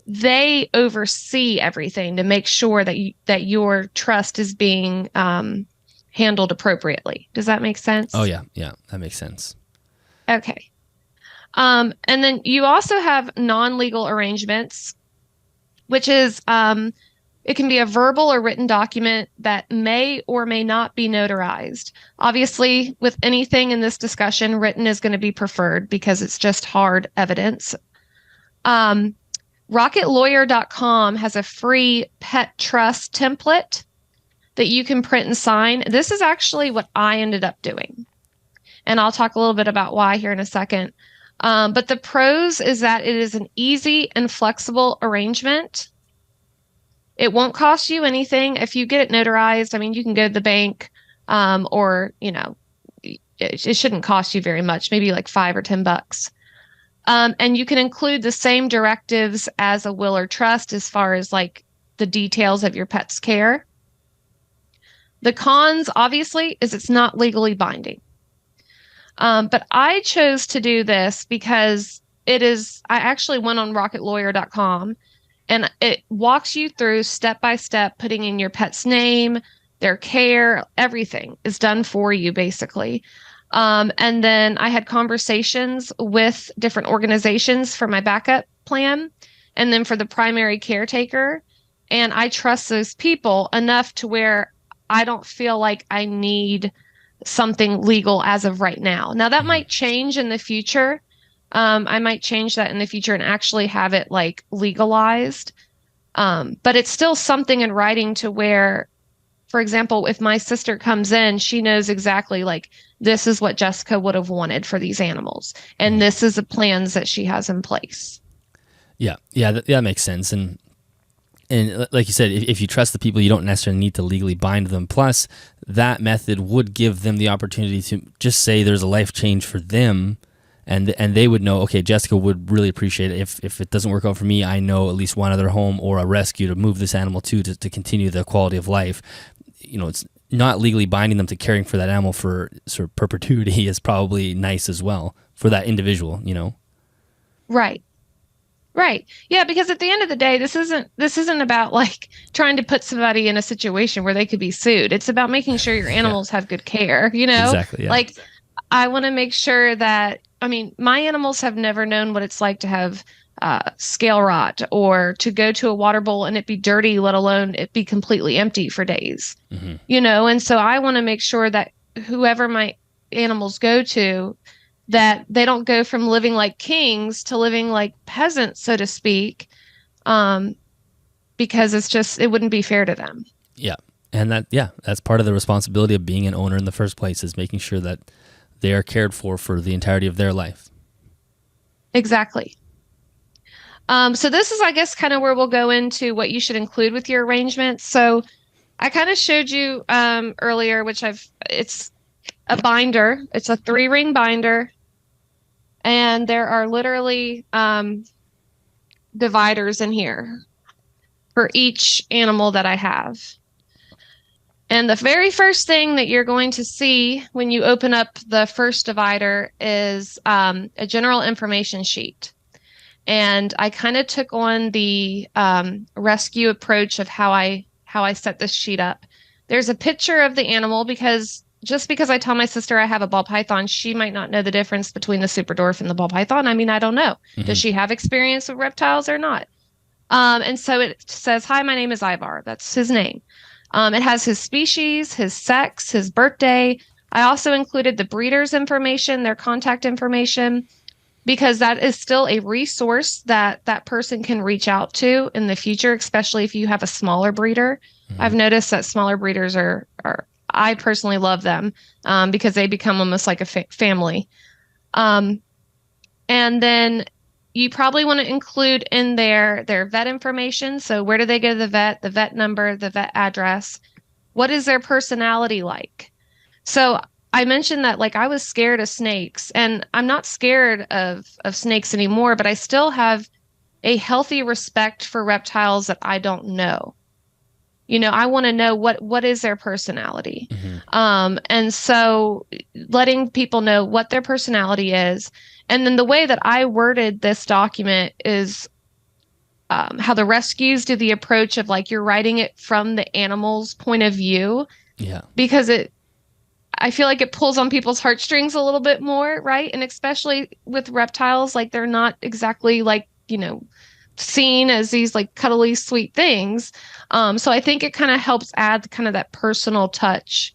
they oversee everything to make sure that your trust is being handled appropriately. Does that make sense? Oh yeah, that makes sense. Okay. And then you also have non-legal arrangements, which is it can be a verbal or written document that may or may not be notarized. Obviously, with anything in this discussion, written is going to be preferred because it's just hard evidence. RocketLawyer.com has a free pet trust template that you can print and sign. This is actually what I ended up doing. And I'll talk a little bit about why here in a second. But the pros is that it is an easy and flexible arrangement. It won't cost you anything if you get it notarized. I mean, you can go to the bank, or it shouldn't cost you very much, maybe like $5 or $10. And you can include the same directives as a will or trust as far as like the details of your pet's care. The cons, obviously, is it's not legally binding. But I chose to do this because I actually went on rocketlawyer.com. And it walks you through step by step, putting in your pet's name, their care, everything is done for you, basically. And then I had conversations with different organizations for my backup plan and then for the primary caretaker. And I trust those people enough to where I don't feel like I need something legal as of right now. Now, that might change in the future. I might change that in the future and actually have it like legalized. But it's still something in writing to where, for example, if my sister comes in, she knows exactly like this is what Jessica would have wanted for these animals. And this is the plans that she has in place. Yeah, that makes sense. And like you said, if you trust the people, you don't necessarily need to legally bind them. Plus, that method would give them the opportunity to just say there's a life change for them. And they would know, okay, Jessica would really appreciate it. If it doesn't work out for me, I know at least one other home or a rescue to move this animal to continue the quality of life. It's not legally binding them to caring for that animal for sort of perpetuity is probably nice as well for that individual, Right. Yeah, because at the end of the day, this isn't about like trying to put somebody in a situation where they could be sued. It's about making sure your animals have good care, Exactly, yeah. Like I want to make sure that, my animals have never known what it's like to have scale rot or to go to a water bowl and it be dirty, let alone it be completely empty for days, and so I want to make sure that whoever my animals go to, that they don't go from living like kings to living like peasants, so to speak, because it wouldn't be fair to them. Yeah. And that's part of the responsibility of being an owner in the first place, is making sure that they are cared for the entirety of their life. exactly. So this is, I guess, kind of where we'll go into what you should include with your arrangements. So I kind of showed you earlier, it's a binder. It's a 3-ring binder, and there are literally dividers in here for each animal that I have. And the very first thing that you're going to see when you open up the first divider is a general information sheet. And I kind of took on the rescue approach of how I set this sheet up. There's a picture of the animal because just because I tell my sister I have a ball python, she might not know the difference between the super dwarf and the ball python. I mean, I don't know. Mm-hmm. Does she have experience with reptiles or not? And so it says, "Hi, my name is Ivar." That's his name. It has his species, his sex, his birthday. I also included the breeder's information, their contact information, because that is still a resource that that person can reach out to in the future, especially if you have a smaller breeder. Mm-hmm. I've noticed that smaller breeders are I personally love them because they become almost like a family. And then you probably want to include in there their vet information. So where do they go to the vet number, the vet address? What is their personality like? So I mentioned that like I was scared of snakes, and I'm not scared of snakes anymore, but I still have a healthy respect for reptiles that I don't know. You know, I want to know what is their personality. Mm-hmm. And so letting people know what their personality is. And then the way that I worded this document is how the rescues do the approach of like you're writing it from the animal's point of view. Yeah. Because I feel like it pulls on people's heartstrings a little bit more, right? And especially with reptiles, like they're not exactly like, you know, seen as these like cuddly, sweet things. So I think it kind of helps add kind of that personal touch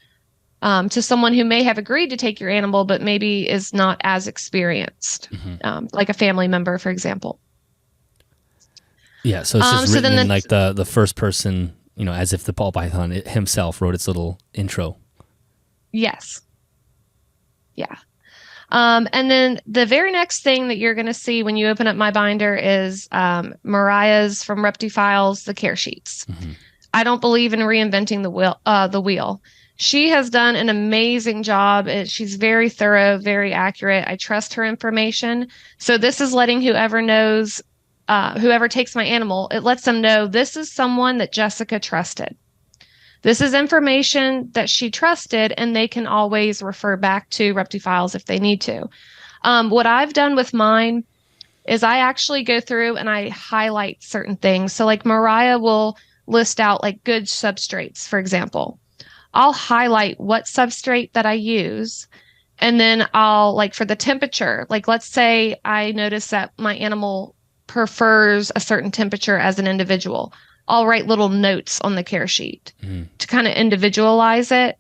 to someone who may have agreed to take your animal, but maybe is not as experienced, like a family member, for example. Yeah, so it's just written in like the first person, you know, as if the ball python himself wrote its little intro. Yes. Yeah. And then the very next thing that you're going to see when you open up my binder is Mariah's from Reptiles, the care sheets. Mm-hmm. I don't believe in reinventing the wheel. She has done an amazing job. She's very thorough, very accurate. I trust her information. So this is letting whoever knows, whoever takes my animal, it lets them know this is someone that Jessica trusted. This is information that she trusted, and they can always refer back to Reptiles if they need to. What I've done with mine is I actually go through and I highlight certain things. So like Mariah will list out like good substrates, for example. I'll highlight what substrate that I use. And then I'll like for the temperature, like let's say I notice that my animal prefers a certain temperature as an individual. I'll write little notes on the care sheet to kind of individualize it.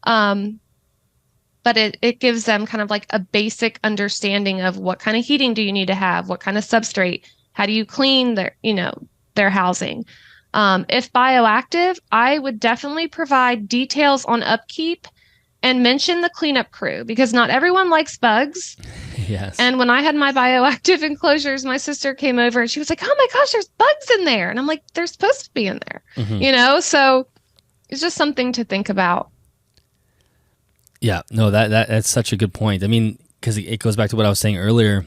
But it gives them kind of like a basic understanding of what kind of heating do you need to have, what kind of substrate, how do you clean their housing. If bioactive, I would definitely provide details on upkeep and mention the cleanup crew because not everyone likes bugs. Yes. And when I had my bioactive enclosures, my sister came over and she was like, "Oh my gosh, there's bugs in there." And I'm like, "They're supposed to be in there." Mm-hmm. You know, so it's just something to think about. Yeah, no, that's such a good point. I mean, because it goes back to what I was saying earlier.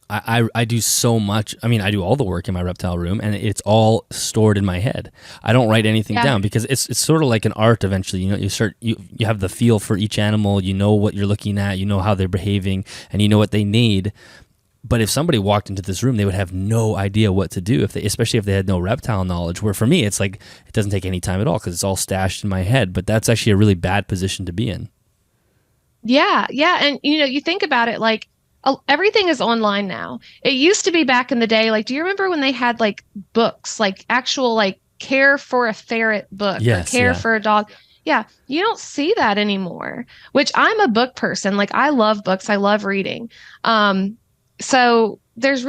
I do so much. I mean, I do all the work in my reptile room, and it's all stored in my head. I don't write anything down because it's sort of like an art. Eventually, you know, you have the feel for each animal. You know what you're looking at. You know how they're behaving, and you know what they need. But if somebody walked into this room, they would have no idea what to do especially if they had no reptile knowledge. Where for me, it's like it doesn't take any time at all because it's all stashed in my head. But that's actually a really bad position to be in. Yeah, and you know, you think about it like. Everything is online now. It used to be back in the day. Like, do you remember when they had like books, like actual like care for a ferret book or care for a dog? Yeah. You don't see that anymore, which I'm a book person. Like I love books. I love reading. So there's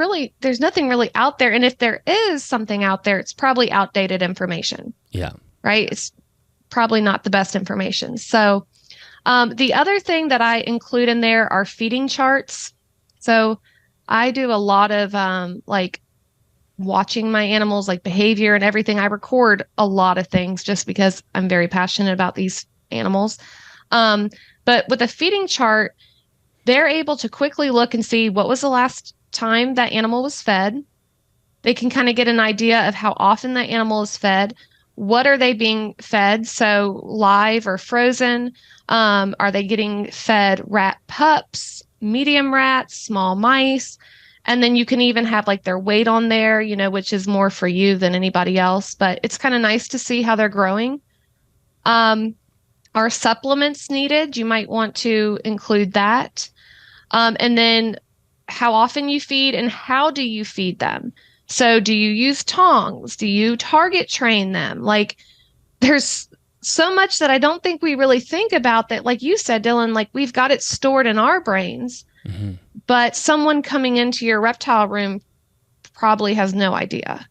nothing really out there. And if there is something out there, it's probably outdated information. Yeah. Right. It's probably not the best information. So, the other thing that I include in there are feeding charts. So I do a lot of like watching my animals, like behavior and everything. I record a lot of things just because I'm very passionate about these animals. Um, but with a feeding chart, they're able to quickly look and see what was the last time that animal was fed. They can kind of get an idea of how often that animal is fed. What are they being fed? So live or frozen? Are they getting fed rat pups, medium rats, small mice? And then you can even have like their weight on there, which is more for you than anybody else. But it's kind of nice to see how they're growing. Um, are supplements needed? You might want to include that. And then how often you feed and how do you feed them? So do you use tongs? Do you target train them? Like there's so much that I don't think we really think about that, like you said, Dylan, like we've got it stored in our brains, but someone coming into your reptile room probably has no idea.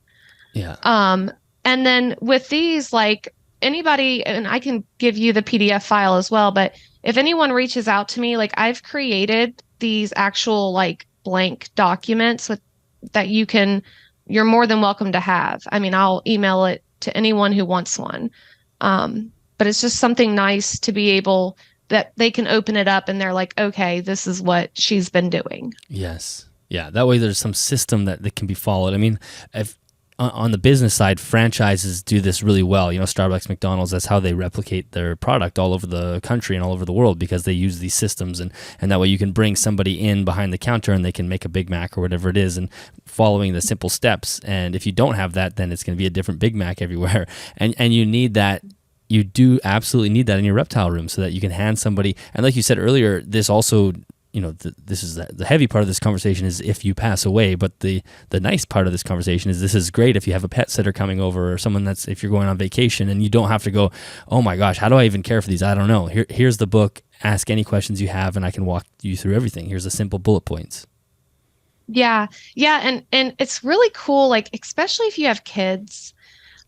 Yeah. And then with these, like anybody, and I can give you the PDF file as well, but if anyone reaches out to me, like I've created these actual like blank documents that you're more than welcome to have. I mean, I'll email it to anyone who wants one. But it's just something nice to be able that they can open it up and they're like, okay, this is what she's been doing. Yes. Yeah. That way there's some system that can be followed. I mean, if on the business side, franchises do this really well. Starbucks, McDonald's, that's how they replicate their product all over the country and all over the world because they use these systems. And that way you can bring somebody in behind the counter and they can make a Big Mac or whatever it is and following the simple steps. And if you don't have that, then it's going to be a different Big Mac everywhere. And you need that. You do absolutely need that in your reptile room so that you can hand somebody. And like you said earlier, this also this is the heavy part of this conversation is if you pass away, but the nice part of this conversation is this is great if you have a pet sitter coming over or someone if you're going on vacation and you don't have to go, oh my gosh, how do I even care for these? I don't know. Here's the book, ask any questions you have and I can walk you through everything. Here's the simple bullet points. Yeah. Yeah. And it's really cool, like, especially if you have kids,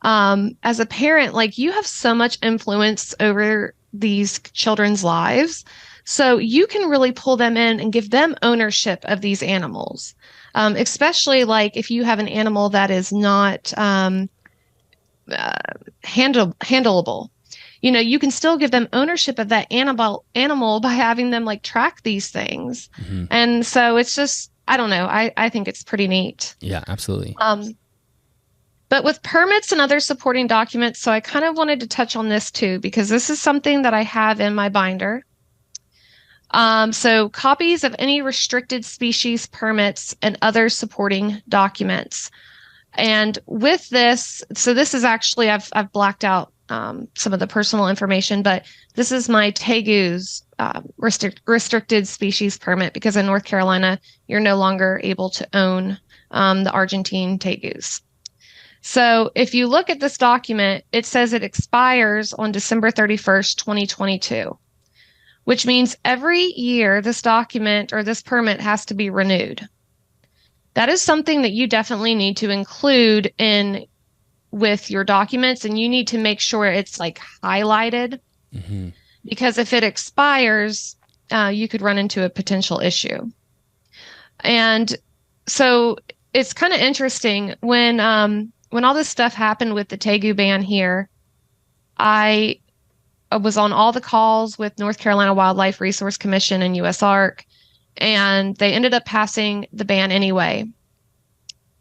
as a parent, like you have so much influence over these children's lives. So you can really pull them in and give them ownership of these animals, especially like if you have an animal that is not handleable. You can still give them ownership of that animal by having them like track these things. Mm-hmm. And so it's just, I don't know. I think it's pretty neat. Yeah, absolutely. But with permits and other supporting documents, so I kind of wanted to touch on this too, because this is something that I have in my binder. So copies of any restricted species permits and other supporting documents. And with this, so this is actually, I've blacked out some of the personal information, but this is my Tegu's restricted species permit because in North Carolina, you're no longer able to own the Argentine Tegus. So if you look at this document, it says it expires on December 31st, 2022. Which means every year this document or this permit has to be renewed. That is something that you definitely need to include in with your documents, and you need to make sure it's like highlighted because if it expires, you could run into a potential issue. And so it's kind of interesting when all this stuff happened with the Tegu ban here, I was on all the calls with North Carolina Wildlife Resource Commission and USARK, and they ended up passing the ban anyway.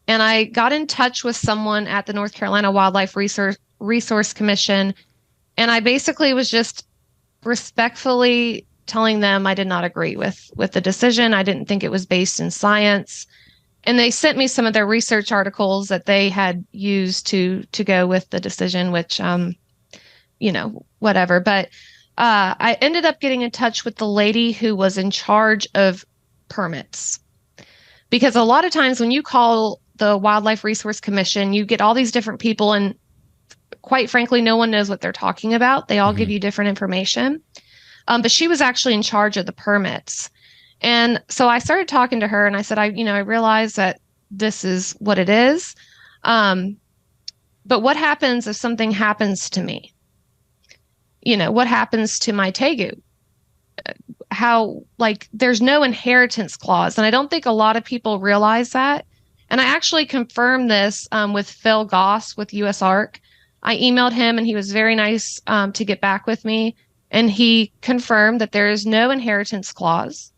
And I got in touch with someone at the North Carolina Wildlife Resource Commission, and I basically was just respectfully telling them I did not agree with the decision. I didn't think it was based in science. And they sent me some of their research articles that they had used to go with the decision, which whatever. But I ended up getting in touch with the lady who was in charge of permits. Because a lot of times when you call the Wildlife Resource Commission, you get all these different people, and quite frankly, no one knows what they're talking about. They all give you different information. But she was actually in charge of the permits. And so I started talking to her and I said, I realize that this is what it is. But what happens if something happens to me? What happens to my Tegu? how like there's no inheritance clause. And I don't think a lot of people realize that. And I actually confirmed this with Phil Goss with US Arc. I emailed him and he was very nice to get back with me. And he confirmed that there is no inheritance clause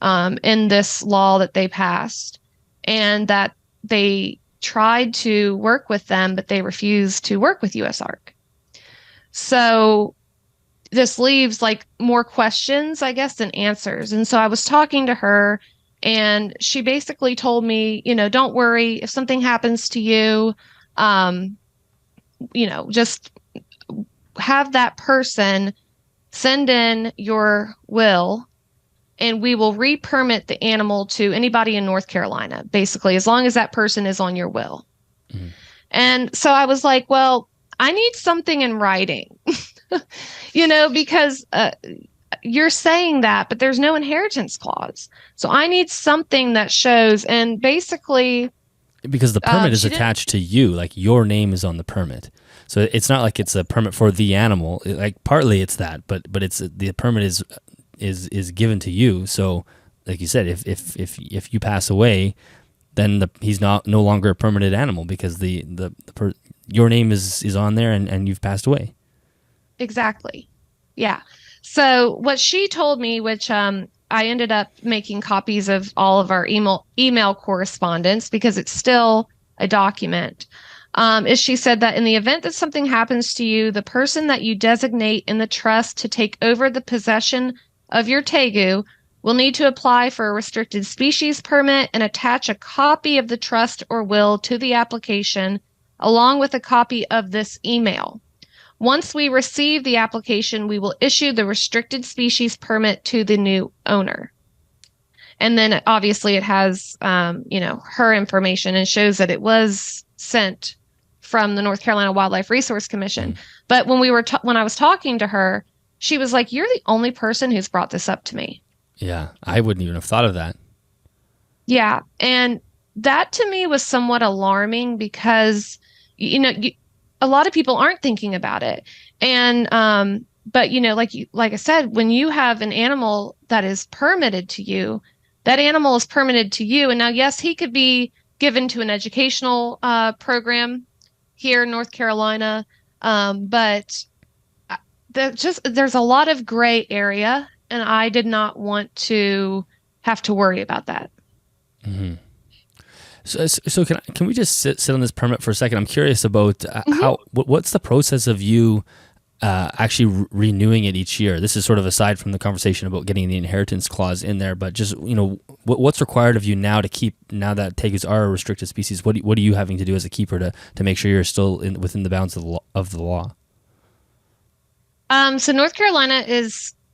in this law that they passed, and that they tried to work with them, but they refused to work with US Arc. So this leaves like more questions, I guess, than answers. And so I was talking to her, and she basically told me, don't worry if something happens to you, just have that person send in your will and we will re-permit the animal to anybody in North Carolina, basically, as long as that person is on your will. Mm-hmm. And so I was like, well, I need something in writing, because you're saying that, but there's no inheritance clause. So I need something that shows, and basically... Because the permit is attached to you, like your name is on the permit. So it's not like it's a permit for the animal. Like partly it's that, but it's the permit is given to you. So like you said, if you pass away, then he's no longer a permitted animal because your name is on there and you've passed away. Exactly. Yeah. So what she told me, which I ended up making copies of all of our email correspondence because it's still a document, is she said that in the event that something happens to you, the person that you designate in the trust to take over the possession of your Tegu will need to apply for a restricted species permit and attach a copy of the trust or will to the application along with a copy of this email. Once we receive the application, we will issue the restricted species permit to the new owner. And then obviously it has, her information and shows that it was sent from the North Carolina Wildlife Resource Commission. Mm. But when I was talking to her, she was like, "You're the only person who's brought this up to me." Yeah, I wouldn't even have thought of that. Yeah, and that to me was somewhat alarming because, a lot of people aren't thinking about it. And, but like I said, when you have an animal that is permitted to you, that animal is permitted to you. And now, yes, he could be given to an educational program here in North Carolina. But there's a lot of gray area, and I did not want to have to worry about that. Mm-hmm. So can we just sit on this permit for a second? I'm curious about what's the process of you actually renewing it each year? This is sort of aside from the conversation about getting the inheritance clause in there, but just what's required of you now to keep, now that Tegus are a restricted species? What are you having to do as a keeper to make sure you're still within the bounds of the law? So North Carolina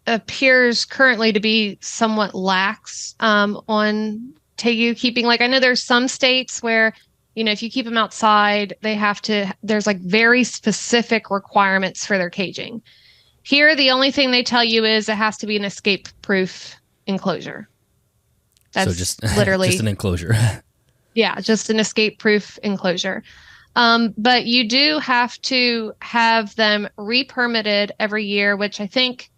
appears currently to be somewhat lax on Tegu keeping. Like I know there's some states where, if you keep them outside, there's like very specific requirements for their caging. Here, the only thing they tell you is it has to be an escape-proof enclosure. That's so just literally just an enclosure. Yeah, just an escape-proof enclosure. But you do have to have them re-permitted every year, which I think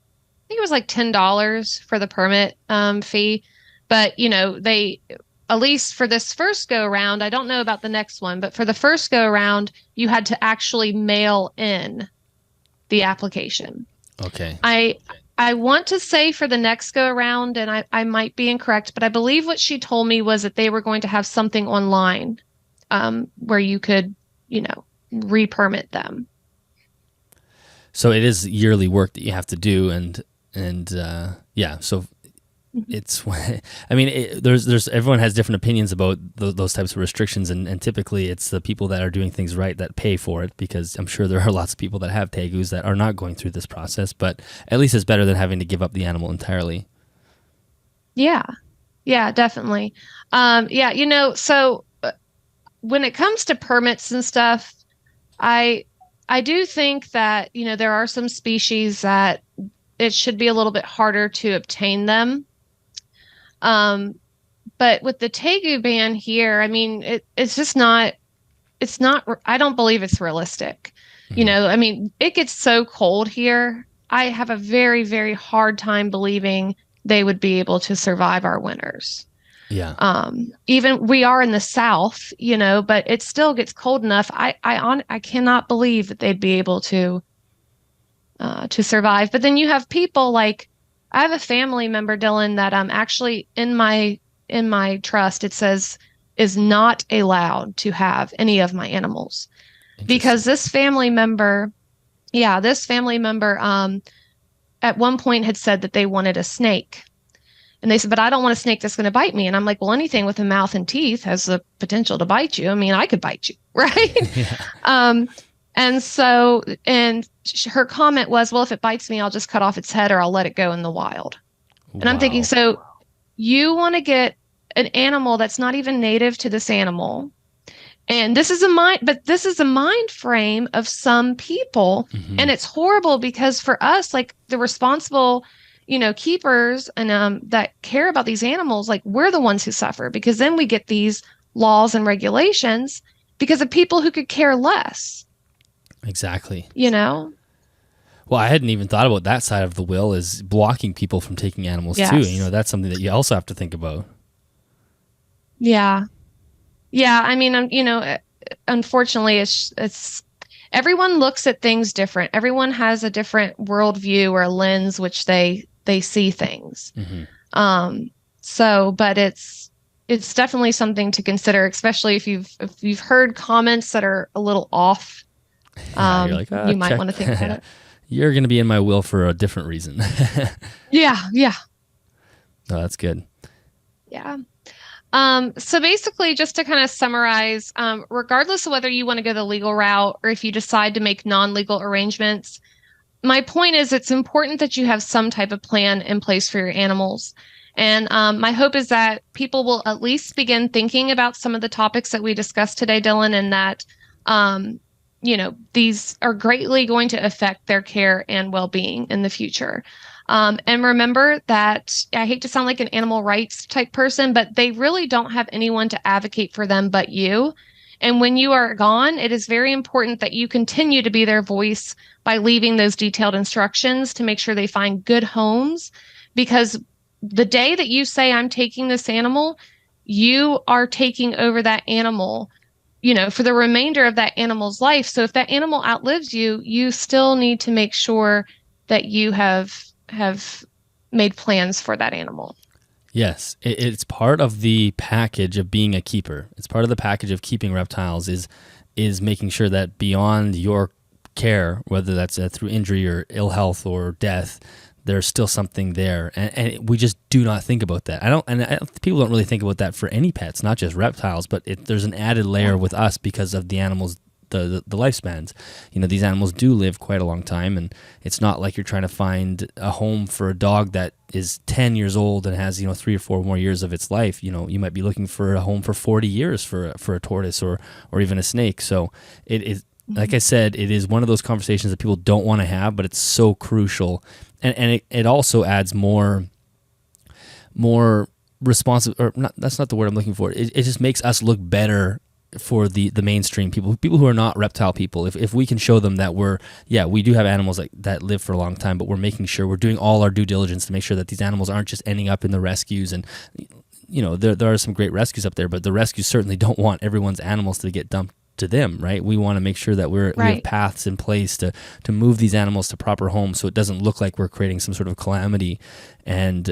it was like $10 for the permit fee. But, they, at least for this first go around, I don't know about the next one, but for the first go around, you had to actually mail in the application. Okay. I want to say for the next go around, and I might be incorrect, but I believe what she told me was that they were going to have something online where you could, re-permit them. So it is yearly work that you have to do, and yeah, so it's, I mean, there's everyone has different opinions about those types of restrictions, and typically it's the people that are doing things right that pay for it, because I'm sure there are lots of people that have Tegus that are not going through this process, but at least it's better than having to give up the animal entirely. Yeah, definitely. So when it comes to permits and stuff, I do think that, there are some species that it should be a little bit harder to obtain them. But with the Tegu ban here, I mean, it's just not, I don't believe it's realistic. Mm-hmm. I mean, it gets so cold here. I have a very, very hard time believing they would be able to survive our winters. Yeah. Even we are in the South, but it still gets cold enough. I cannot believe that they'd be able to survive. But then you have people like, I have a family member, Dylan, that actually in my trust, it says is not allowed to have any of my animals because this family member, at one point had said that they wanted a snake. And they said, but I don't want a snake that's going to bite me. And I'm like, well, anything with a mouth and teeth has the potential to bite you. I mean, I could bite you, right? Yeah. And her comment was, well, if it bites me, I'll just cut off its head or I'll let it go in the wild. And I'm thinking, so you want to get an animal that's not even native to this animal. And this is a mind frame of some people. Mm-hmm. And it's horrible because for us, like the responsible, keepers and that care about these animals, like we're the ones who suffer because then we get these laws and regulations because of people who could care less. Exactly. Well, I hadn't even thought about that side of the will is blocking people from taking animals too. That's something that you also have to think about. Yeah. Yeah. I mean, unfortunately, it's everyone looks at things different. Everyone has a different worldview or a lens which they see things. Mm-hmm. But it's definitely something to consider, especially if you've heard comments that are a little off. You're like, you might want to think about it. You're going to be in my will for a different reason. Yeah. No, that's good. Yeah. So basically, just to kind of summarize, regardless of whether you want to go the legal route or if you decide to make non-legal arrangements, my point is it's important that you have some type of plan in place for your animals. And my hope is that people will at least begin thinking about some of the topics that we discussed today, Dylan, and that, these are greatly going to affect their care and well-being in the future. And remember that I hate to sound like an animal rights type person, but they really don't have anyone to advocate for them but you. And when you are gone, it is very important that you continue to be their voice by leaving those detailed instructions to make sure they find good homes. Because the day that you say, I'm taking this animal, you are taking over that animal, for the remainder of that animal's life. So if that animal outlives you, you still need to make sure that you have made plans for that animal. Yes, it's part of the package of being a keeper. It's part of the package of keeping reptiles is making sure that beyond your care, whether that's through injury or ill health or death, there's still something there, and we just do not think about that. People don't really think about that for any pets, not just reptiles, but there's an added layer with us because of the animals. The lifespans, these animals do live quite a long time, and it's not like you're trying to find a home for a dog that is 10 years old and has 3 or 4 more years of its life. You might be looking for a home for 40 years for a tortoise or even a snake. So it is, like I said, it is one of those conversations that people don't want to have, but it's so crucial, and it also adds more responsive, or not, that's not the word I'm looking for. It just makes us look better for the mainstream people who are not reptile people. If we can show them that we do have animals that live for a long time, but we're making sure we're doing all our due diligence to make sure that these animals aren't just ending up in the rescues. And there are some great rescues up there, but the rescues certainly don't want everyone's animals to get dumped to them, right? We want to make sure that we have paths in place to move these animals to proper homes, so it doesn't look like we're creating some sort of calamity. And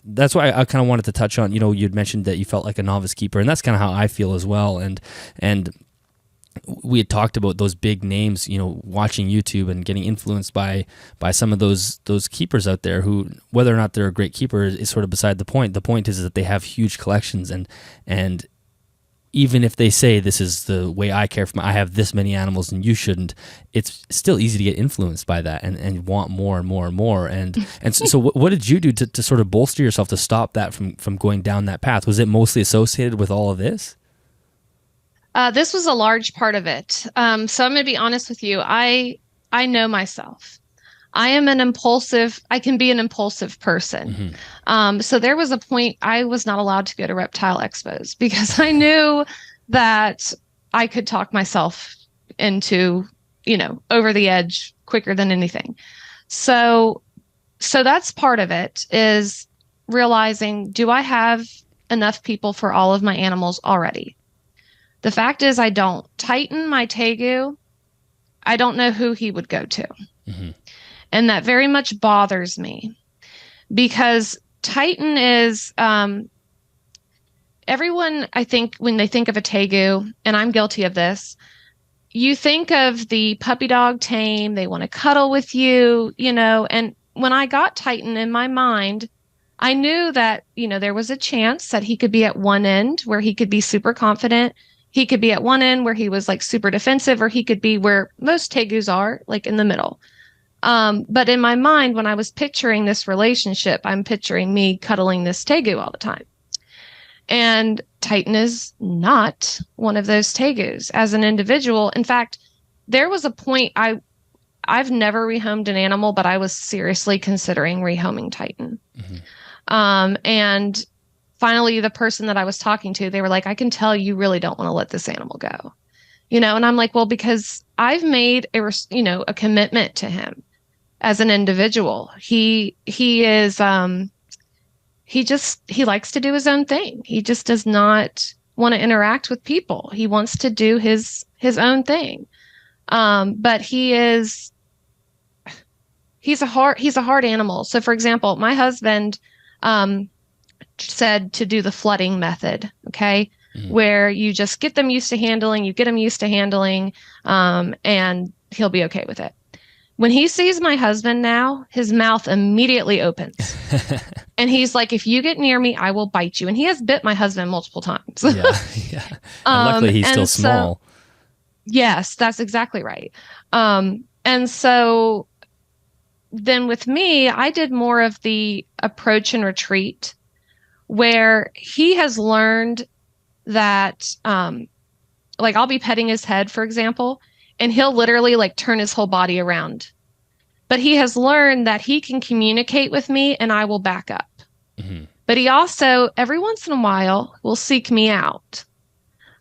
that's why I kind of wanted to touch on, you'd mentioned that you felt like a novice keeper, and that's kind of how I feel as well. And we had talked about those big names, watching YouTube and getting influenced by some of those keepers out there who, whether or not they're a great keeper is sort of beside the point. The point is that they have huge collections, and even if they say this is the way I care for I have this many animals and you shouldn't, it's still easy to get influenced by that and want more and more and more. And so what did you do to sort of bolster yourself to stop that from going down that path? Was it mostly associated with all of this? This was a large part of it. So I'm going to be honest with you. I know myself. I can be an impulsive person. Mm-hmm. So there was a point I was not allowed to go to reptile expos because I knew that I could talk myself into, over the edge quicker than anything. So that's part of it is realizing, do I have enough people for all of my animals already? The fact is, I don't. Titan, my Tegu, I don't know who he would go to. Mm-hmm. And that very much bothers me because Titan is, everyone, I think, when they think of a Tegu, and I'm guilty of this, you think of the puppy dog tame, they want to cuddle with you, and when I got Titan in my mind, I knew that, there was a chance that he could be at one end where he could be super confident. He could be at one end where he was like super defensive, or he could be where most Tegus are, like in the middle. But in my mind, when I was picturing this relationship, I'm picturing me cuddling this Tegu all the time. And Titan is not one of those Tegus as an individual. In fact, there was a point I've never rehomed an animal, but I was seriously considering rehoming Titan. Mm-hmm. And finally, the person that I was talking to, they were like, I can tell you really don't want to let this animal go. And I'm like, well, because I've made a commitment to him as an individual. He is, he likes to do his own thing. He just does not want to interact with people. He wants to do his own thing. But he's a hard animal. So for example, my husband, said to do the flooding method. Okay. Mm-hmm. Where you just get them used to handling, and he'll be okay with it. When he sees my husband now, his mouth immediately opens. And he's like, if you get near me, I will bite you. And he has bit my husband multiple times. Yeah. And luckily he's still small. Yes, that's exactly right. And so then with me, I did more of the approach and retreat, where he has learned that, like I'll be petting his head, for example, and he'll literally like turn his whole body around. But he has learned that he can communicate with me and I will back up. Mm-hmm. But he also, every once in a while, will seek me out.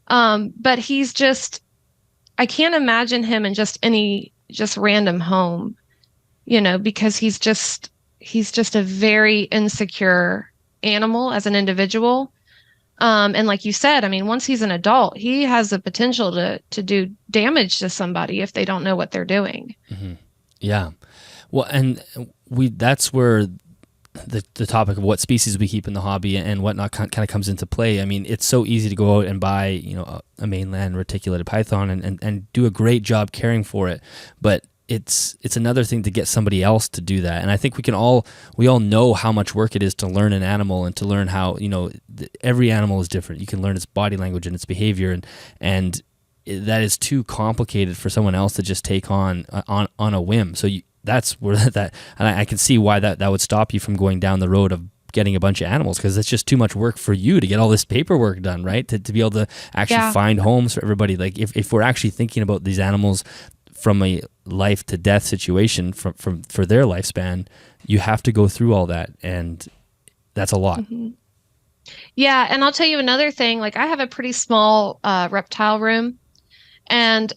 But he's just, I can't imagine him in just any random home, because he's just a very insecure animal as an individual. And like you said, I mean, once he's an adult, he has the potential to do damage to somebody if they don't know what they're doing. Mm-hmm. Yeah. Well, and that's where the topic of what species we keep in the hobby and whatnot kind of comes into play. I mean, it's so easy to go out and buy, a mainland reticulated python and do a great job caring for it. But it's another thing to get somebody else to do that. And I think we all know how much work it is to learn an animal and to learn how, every animal is different. You can learn its body language and its behavior, and that is too complicated for someone else to just take on a whim. So that's where and I can see why that would stop you from going down the road of getting a bunch of animals, because it's just too much work for you to get all this paperwork done, right? To be able to actually find homes for everybody. Like if we're actually thinking about these animals from a life to death situation for their lifespan, you have to go through all that, and that's a lot. Mm-hmm. Yeah, and I'll tell you another thing. Like I have a pretty small reptile room, and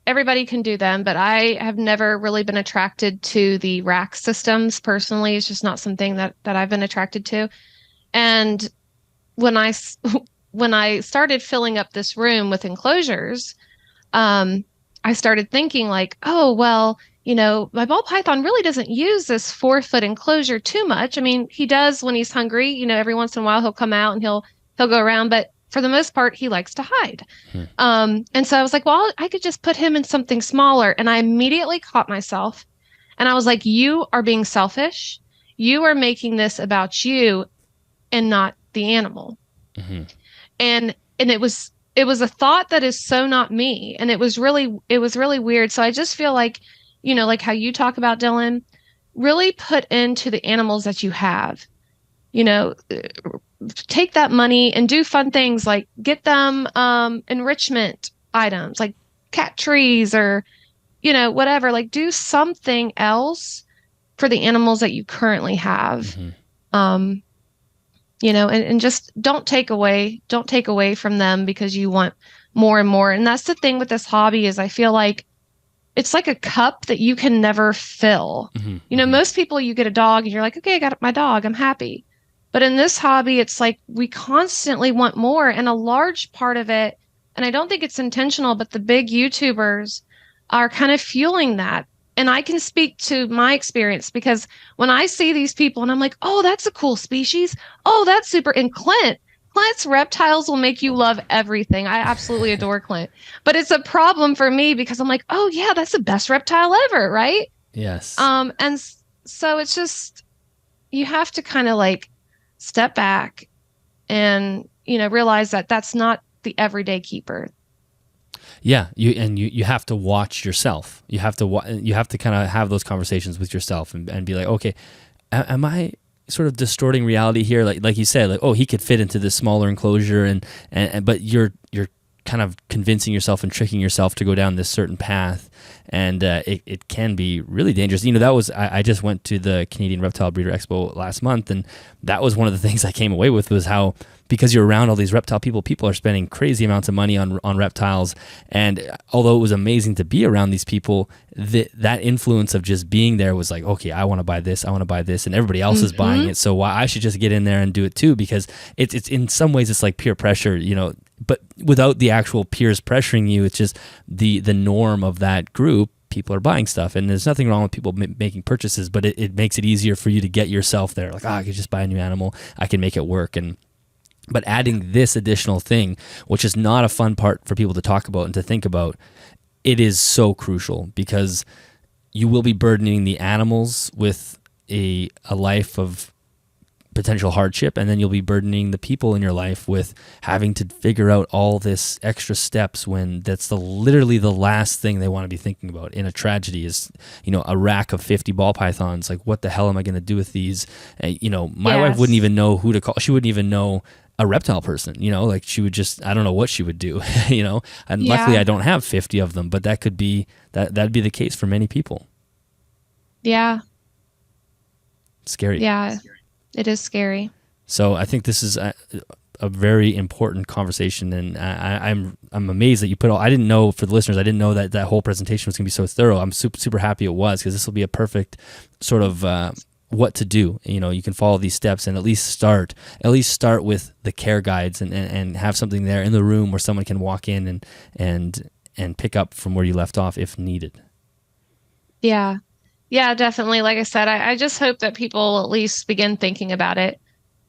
everybody can do them, but I have never really been attracted to the rack systems personally. It's just not something that I've been attracted to. And when I started filling up this room with enclosures, I started thinking like, oh, well, my ball python really doesn't use this 4-foot enclosure too much. I mean, he does when he's hungry, every once in a while he'll come out and he'll go around, but for the most part, he likes to hide. And so I was like, well, I could just put him in something smaller. And I immediately caught myself and I was like, you are being selfish. You are making this about you and not the animal. Mm-hmm. And it was a thought that is so not me. And it was really weird. So I just feel like, like how you talk about, Dylan, really put into the animals that you have, take that money and do fun things like get them enrichment items like cat trees or, whatever, like do something else for the animals that you currently have. Mm-hmm. And just don't take away from them because you want more and more. And that's the thing with this hobby is I feel like it's like a cup that you can never fill. Most people, you get a dog and you're like, okay, I got my dog, I'm happy. But in this hobby, it's like we constantly want more. And a large part of it, and I don't think it's intentional, but the big YouTubers are kind of fueling that. And I can speak to my experience because when I see these people and I'm like, oh, that's a cool species. Oh, that's super. And Clint's reptiles will make you love everything. I absolutely adore Clint. But it's a problem for me because I'm like, oh, yeah, that's the best reptile ever, right? Yes. And so it's just, you have to kind of like step back and, realize that that's not the everyday keeper. Yeah, you have to watch yourself. You have to kind of have those conversations with yourself and be like, okay, am I sort of distorting reality here? Like you said, like, oh, he could fit into this smaller enclosure, and but you're kind of convincing yourself and tricking yourself to go down this certain path, and it can be really dangerous. That was I just went to the Canadian Reptile Breeder Expo last month, and that was one of the things I came away with was how, because you're around all these reptile people are spending crazy amounts of money on reptiles. And although it was amazing to be around these people, that influence of just being there was like, okay, I want to buy this, and everybody else is buying it, so why I should just get in there and do it too, because it's in some ways it's like peer pressure, but without the actual peers pressuring you, it's just the norm of that group. People are buying stuff, and there's nothing wrong with people making purchases, but it makes it easier for you to get yourself there. Like, I could just buy a new animal, I can make it work. But adding this additional thing, which is not a fun part for people to talk about and to think about, it is so crucial, because you will be burdening the animals with a life of potential hardship, and then you'll be burdening the people in your life with having to figure out all this extra steps when that's literally the last thing they want to be thinking about in a tragedy is, a rack of 50 ball pythons. Like, what the hell am I going to do with these? My wife wouldn't even know who to call. She wouldn't even know a reptile person, like she would just, I don't know what she would do, and luckily I don't have 50 of them, but that'd be the case for many people. Yeah. Scary. Yeah. It is scary. So I think this is a very important conversation, and I'm amazed that you put all. I didn't know, for the listeners, I didn't know that whole presentation was going to be so thorough. I'm super happy it was, because this will be a perfect sort of what to do. You can follow these steps and at least start with the care guides and have something there in the room where someone can walk in and pick up from where you left off if needed. Yeah. Yeah, definitely. Like I said, I just hope that people at least begin thinking about it,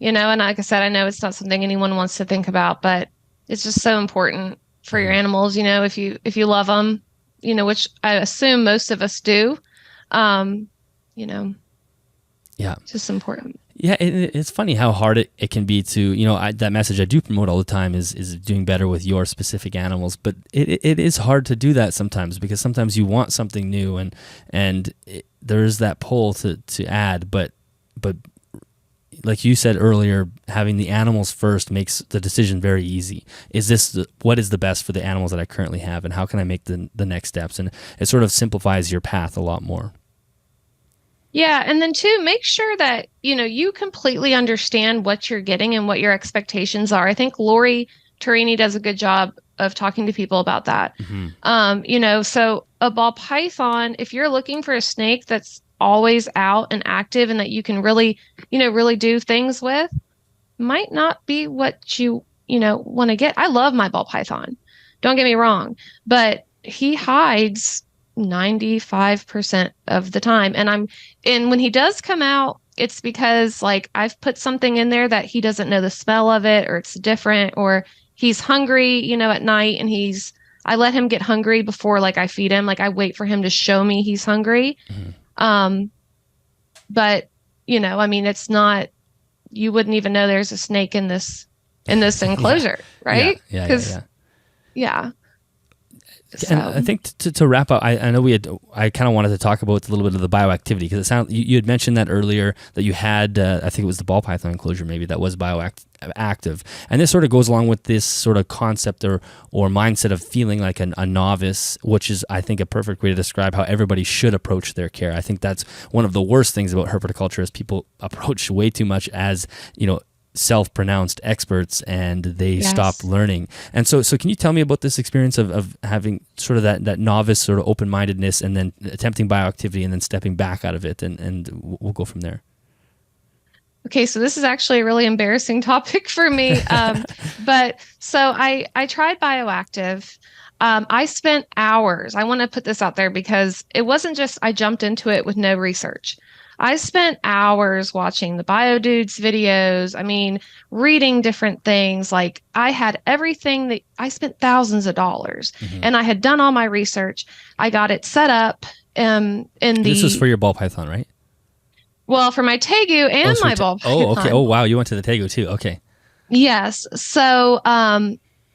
and like I said, I know it's not something anyone wants to think about, but it's just so important for your animals, if you love them, which I assume most of us do, yeah, it's just important. Yeah, it's funny how hard it can be to, that message I do promote all the time is doing better with your specific animals, but it is hard to do that sometimes, because sometimes you want something new and there is that pull to add, but like you said earlier, having the animals first makes the decision very easy. What is the best for the animals that I currently have, and how can I make the next steps? And it sort of simplifies your path a lot more. Yeah. And then too, make sure that, you completely understand what you're getting and what your expectations are. I think Lori Torini does a good job of talking to people about that. So a ball python, if you're looking for a snake that's always out and active and that you can really, really do things with, might not be what you, want to get. I love my ball python. Don't get me wrong, but he hides 95% of the time. And when he does come out, it's because like I've put something in there that he doesn't know the smell of it, or it's different, or he's hungry, at night, and I let him get hungry before like I feed him. Like I wait for him to show me he's hungry. But it's not, you wouldn't even know there's a snake in this enclosure, right? Yeah. So. And I think to wrap up, I know I kind of wanted to talk about a little bit of the bioactivity, because it sounded, you had mentioned that earlier, that you had, I think it was the ball python enclosure maybe, that was bioactive. And this sort of goes along with this sort of concept or mindset of feeling like a novice, which is, I think, a perfect way to describe how everybody should approach their care. I think that's one of the worst things about herpetoculture, is people approach way too much as, self-pronounced experts and they stopped Yes. learning. And so can you tell me about this experience of having sort of that novice sort of open-mindedness and then attempting bioactivity and then stepping back out of it, and we'll go from there. Okay, so this is actually a really embarrassing topic for me. But so I tried bioactive. I spent hours. I want to put this out there because it wasn't just I jumped into it with no research. I spent hours watching the bio dudes videos. I mean, reading different things. Like I had everything that I spent thousands of dollars and I had done all my research. I got it set up in This was the for your ball python, right? well, for my Tegu and my ball Oh, okay. python. Oh, wow. You went to the Tegu too. Okay. Yes. So,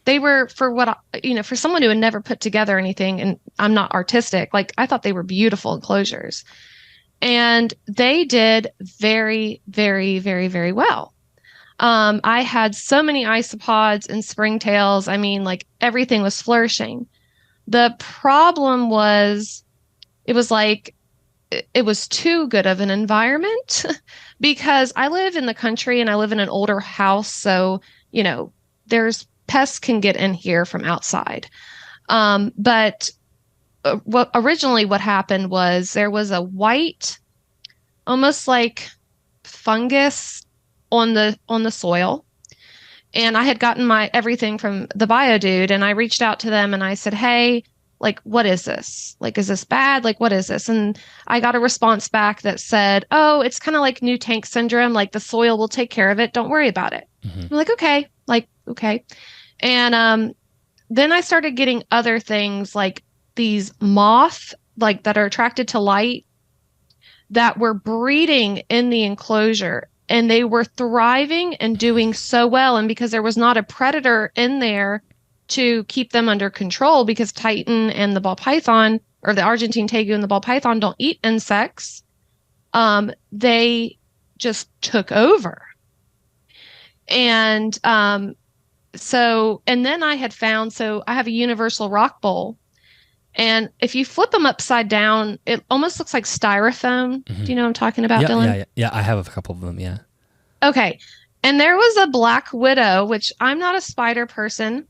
they were for what, for someone who had never put together anything, and I'm not artistic, like I thought they were beautiful enclosures. And they did very, very, very, very well. I had so many isopods and springtails. I mean, like everything was flourishing. The problem was, it was like, it was too good of an environment because I live in the country and I live in an older house. So, there's pests can get in here from outside. But what happened was there was a white, almost like fungus on the soil. And I had gotten my everything from the bio dude and I reached out to them and I said, "Hey, like, what is this? Like, is this bad? Like, what is this?" And I got a response back that said, "Oh, it's kind of like new tank syndrome. Like the soil will take care of it. Don't worry about it." I'm like, okay, okay. And then I started getting other things like these moth, like that are attracted to light that were breeding in the enclosure and they were thriving and doing so well. And because there was not a predator in there to keep them under control, because Titan and the ball python, or the Argentine Tegu and the ball python, don't eat insects, they just took over. And and then I had found, so I have a universal rock bowl. And if you flip them upside down, it almost looks like styrofoam. Do you know what I'm talking about, Dylan? Yeah. I have a couple of them. Yeah. Okay. And there was a black widow, which I'm not a spider person.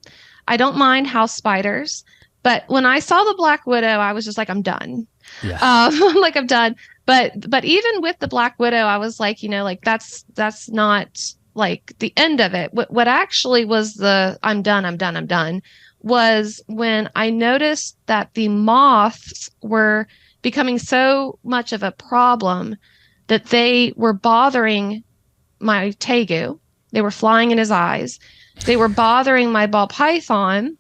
I don't mind house spiders. But when I saw the black widow, I was just like, I'm done. Yeah. Like I'm done. But even with the black widow, I was like, like that's not like the end of it. What actually was the I'm done was when I noticed that the moths were becoming so much of a problem that they were bothering my Tegu. They were flying in his eyes. They were bothering my ball python.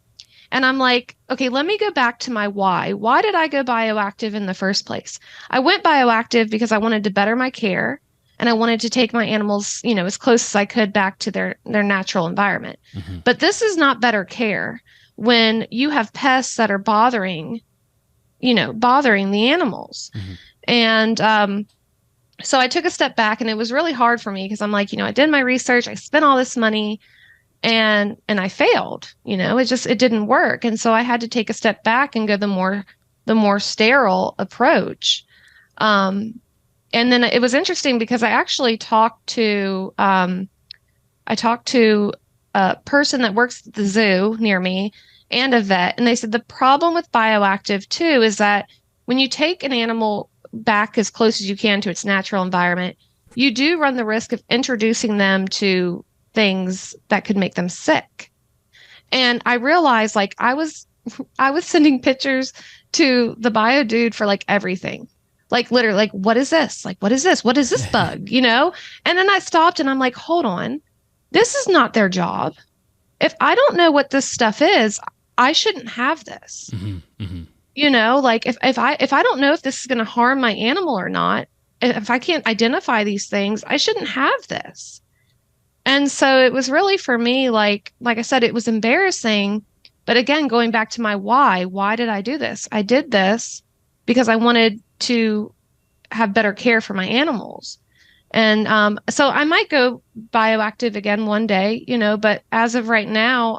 And I'm like, okay, let me go back to my why. Why did I go bioactive in the first place? I went bioactive because I wanted to better my care and I wanted to take my animals, as close as I could back to their natural environment. But this is not better care when you have pests that are bothering the animals. And so I took a step back and it was really hard for me because I'm like, I did my research, I spent all this money and I failed, it didn't work. And so I had to take a step back and go the more sterile approach. And then it was interesting because I actually talked to a person that works at the zoo near me and a vet. And they said the problem with bioactive too is that when you take an animal back as close as you can to its natural environment, you do run the risk of introducing them to things that could make them sick. And I realized like I was sending pictures to the bio dude for like everything. Like literally, like, what is this? Like, what is this? What is this bug? And then I stopped and I'm like, hold on, this is not their job. If I don't know what this stuff is, I shouldn't have this. Like if I don't know if this is going to harm my animal or not, if I can't identify these things, I shouldn't have this. And so it was really for me, like I said, it was embarrassing. But again, going back to my why did I do this? I did this because I wanted to have better care for my animals. And so I might go bioactive again one day, but as of right now,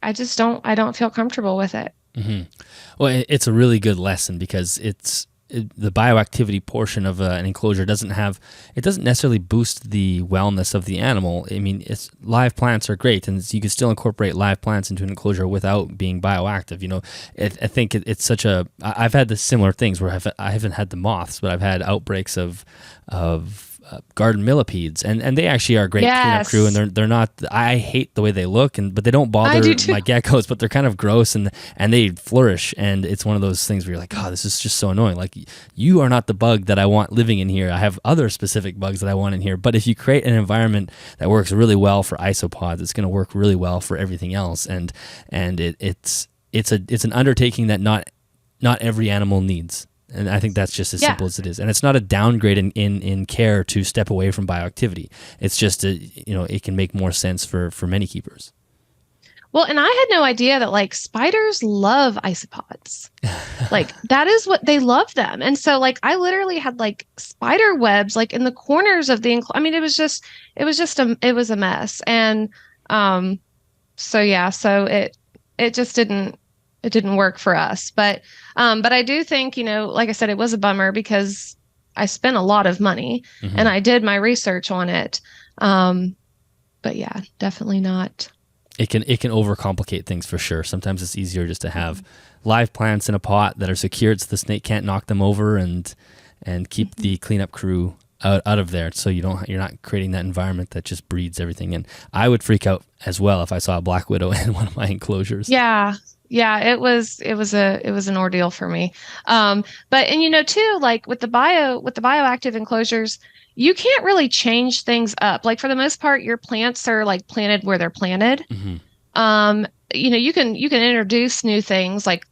I don't feel comfortable with it. Well, it's a really good lesson because the bioactivity portion of an enclosure doesn't necessarily boost the wellness of the animal. I mean, live plants are great, and you can still incorporate live plants into an enclosure without being bioactive. I think it's such a. I've had the similar things where I haven't had the moths, but I've had outbreaks of garden millipedes, and they actually are a great cleanup crew, and they're not. I hate the way they look, but they don't bother my geckos, but they're kind of gross, and they flourish, and it's one of those things where you're like, oh, this is just so annoying. Like, you are not the bug that I want living in here. I have other specific bugs that I want in here, but if you create an environment that works really well for isopods, it's going to work really well for everything else, and it's an undertaking that not every animal needs. And I think that's just as simple as it is. And it's not a downgrade in care to step away from bioactivity. It's just, it can make more sense for many keepers. Well, and I had no idea that like spiders love isopods. Like that is what they love them. And so like I literally had like spider webs like in the corners of the I mean, it was a mess. And so it just didn't work for us. But I do think, like I said, it was a bummer because I spent a lot of money and I did my research on it. But yeah, definitely not. It can overcomplicate things for sure. Sometimes it's easier just to have live plants in a pot that are secured so the snake can't knock them over and keep the cleanup crew out of there, so you're not creating that environment that just breeds everything. And I would freak out as well if I saw a black widow in one of my enclosures. Yeah, it was an ordeal for me. But too, like with the bioactive enclosures, you can't really change things up. Like for the most part, your plants are like planted where they're planted. You can introduce new things like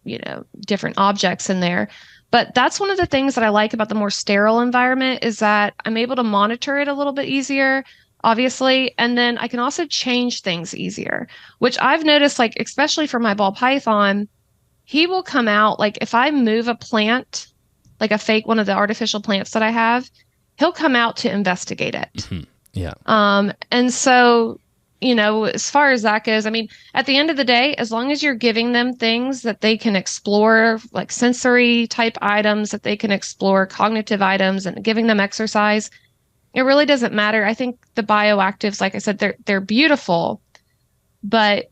different objects in there. But that's one of the things that I like about the more sterile environment is that I'm able to monitor it a little bit easier, obviously. And then I can also change things easier, which I've noticed, like, especially for my ball python, he will come out, like if I move a plant, like a fake one of the artificial plants that I have, he'll come out to investigate it. Yeah. And so, as far as that goes, I mean, at the end of the day, as long as you're giving them things that they can explore, like sensory type items that they can explore, cognitive items, and giving them exercise, it really doesn't matter. I think the bioactives, like I said, they're beautiful, but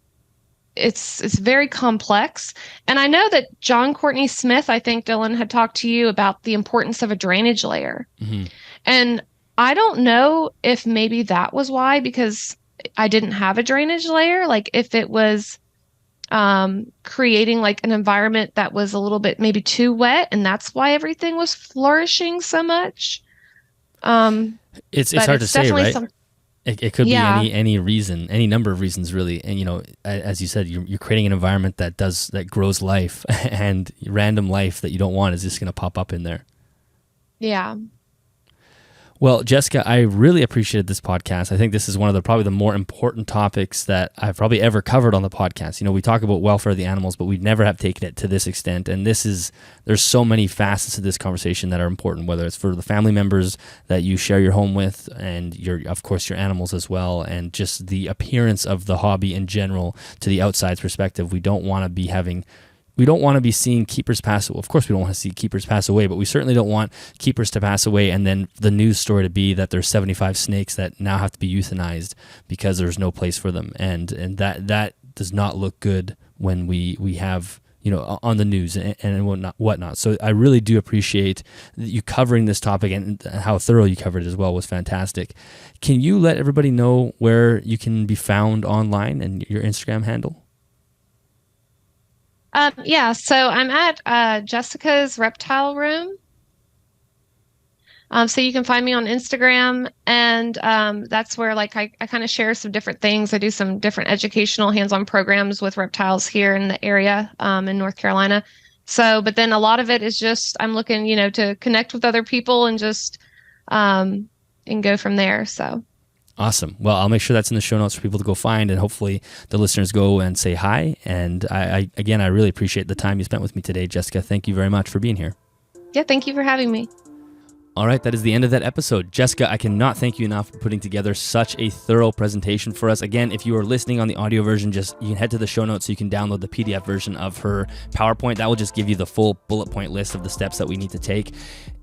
it's very complex. And I know that John Courtney Smith, I think Dylan had talked to you about the importance of a drainage layer. And I don't know if maybe that was why, because I didn't have a drainage layer. Like if it was creating like an environment that was a little bit maybe too wet, and that's why everything was flourishing so much. It's hard to say, right? It could be any reason, any number of reasons, really. And as you said, you're creating an environment that grows life, and random life that you don't want is just going to pop up in there. Yeah. Well, Jessica, I really appreciated this podcast. I think this is one of probably the more important topics that I've probably ever covered on the podcast. We talk about welfare of the animals, but we never have taken it to this extent. And there's so many facets of this conversation that are important, whether it's for the family members that you share your home with, and of course your animals as well, and just the appearance of the hobby in general to the outside perspective. We don't want to be seeing keepers pass away. Of course, we don't want to see keepers pass away, but we certainly don't want keepers to pass away and then the news story to be that there's 75 snakes that now have to be euthanized because there's no place for them. And that does not look good when we have, on the news and whatnot. So I really do appreciate you covering this topic, and how thorough you covered it as well was fantastic. Can you let everybody know where you can be found online and your Instagram handle? So I'm at Jessica's Reptile Room. So you can find me on Instagram, and that's where like I kind of share some different things. I do some different educational hands-on programs with reptiles here in the area in North Carolina. So, but then a lot of it is just I'm looking, to connect with other people and just and go from there. So. Awesome. Well, I'll make sure that's in the show notes for people to go find, and hopefully the listeners go and say hi. And I really appreciate the time you spent with me today, Jessica. Thank you very much for being here. Yeah, thank you for having me. All right, that is the end of that episode. Jessica, I cannot thank you enough for putting together such a thorough presentation for us. Again, if you are listening on the audio version, you can head to the show notes so you can download the PDF version of her PowerPoint. That will just give you the full bullet point list of the steps that we need to take.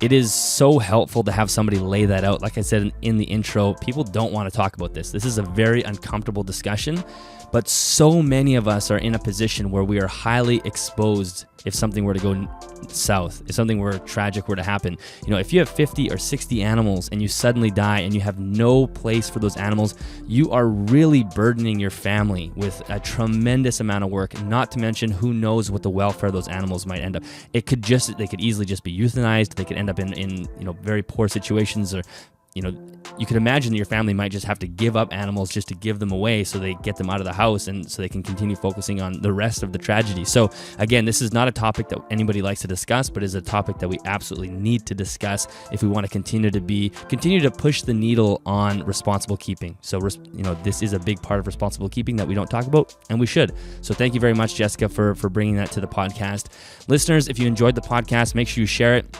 It is so helpful to have somebody lay that out. Like I said in the intro, people don't want to talk about this. This is a very uncomfortable discussion, but so many of us are in a position where we are highly exposed if something were to go south, if something tragic were to happen. If you have 50 or 60 animals and you suddenly die and you have no place for those animals, you are really burdening your family with a tremendous amount of work, not to mention who knows what the welfare of those animals might end up. They could easily just be euthanized. They could end up in very poor situations, or you could imagine that your family might just have to give up animals just to give them away so they get them out of the house and so they can continue focusing on the rest of the tragedy. So again, this is not a topic that anybody likes to discuss, but is a topic that we absolutely need to discuss if we want to continue to push the needle on responsible keeping. So, this is a big part of responsible keeping that we don't talk about, and we should. So thank you very much, Jessica, for bringing that to the podcast. Listeners, if you enjoyed the podcast, make sure you share it.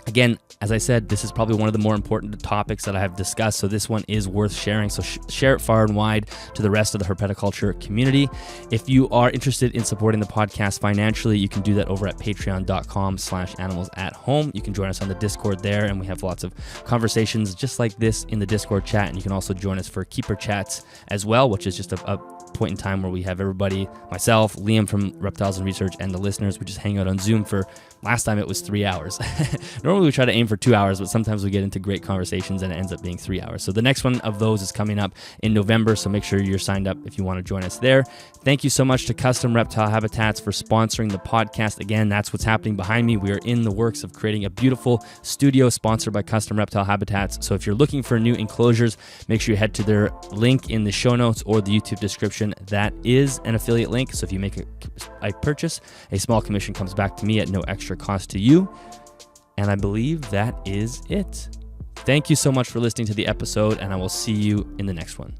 Again, as I said, this is probably one of the more important topics that I have discussed, so this one is worth sharing. So share it far and wide to the rest of the herpetoculture community. If you are interested in supporting the podcast financially, you can do that over at patreon.com/animalsathome. You can join us on the Discord there, and we have lots of conversations just like this in the Discord chat, and you can also join us for Keeper Chats as well, which is just a point in time where we have everybody, myself, Liam from Reptiles and Research, and the listeners, we just hang out on Zoom for, last time it was 3 hours. Normally we try to aim for 2 hours, but sometimes we get into great conversations and it ends up being 3 hours. So the next one of those is coming up in November, so make sure you're signed up if you want to join us there. Thank you so much to Custom Reptile Habitats for sponsoring the podcast. Again, that's what's happening behind me. We are in the works of creating a beautiful studio sponsored by Custom Reptile Habitats. So if you're looking for new enclosures, make sure you head to their link in the show notes or the YouTube description. That is an affiliate link. So if you make a purchase, a small commission comes back to me at no extra cost to you. And I believe that is it. Thank you so much for listening to the episode, and I will see you in the next one.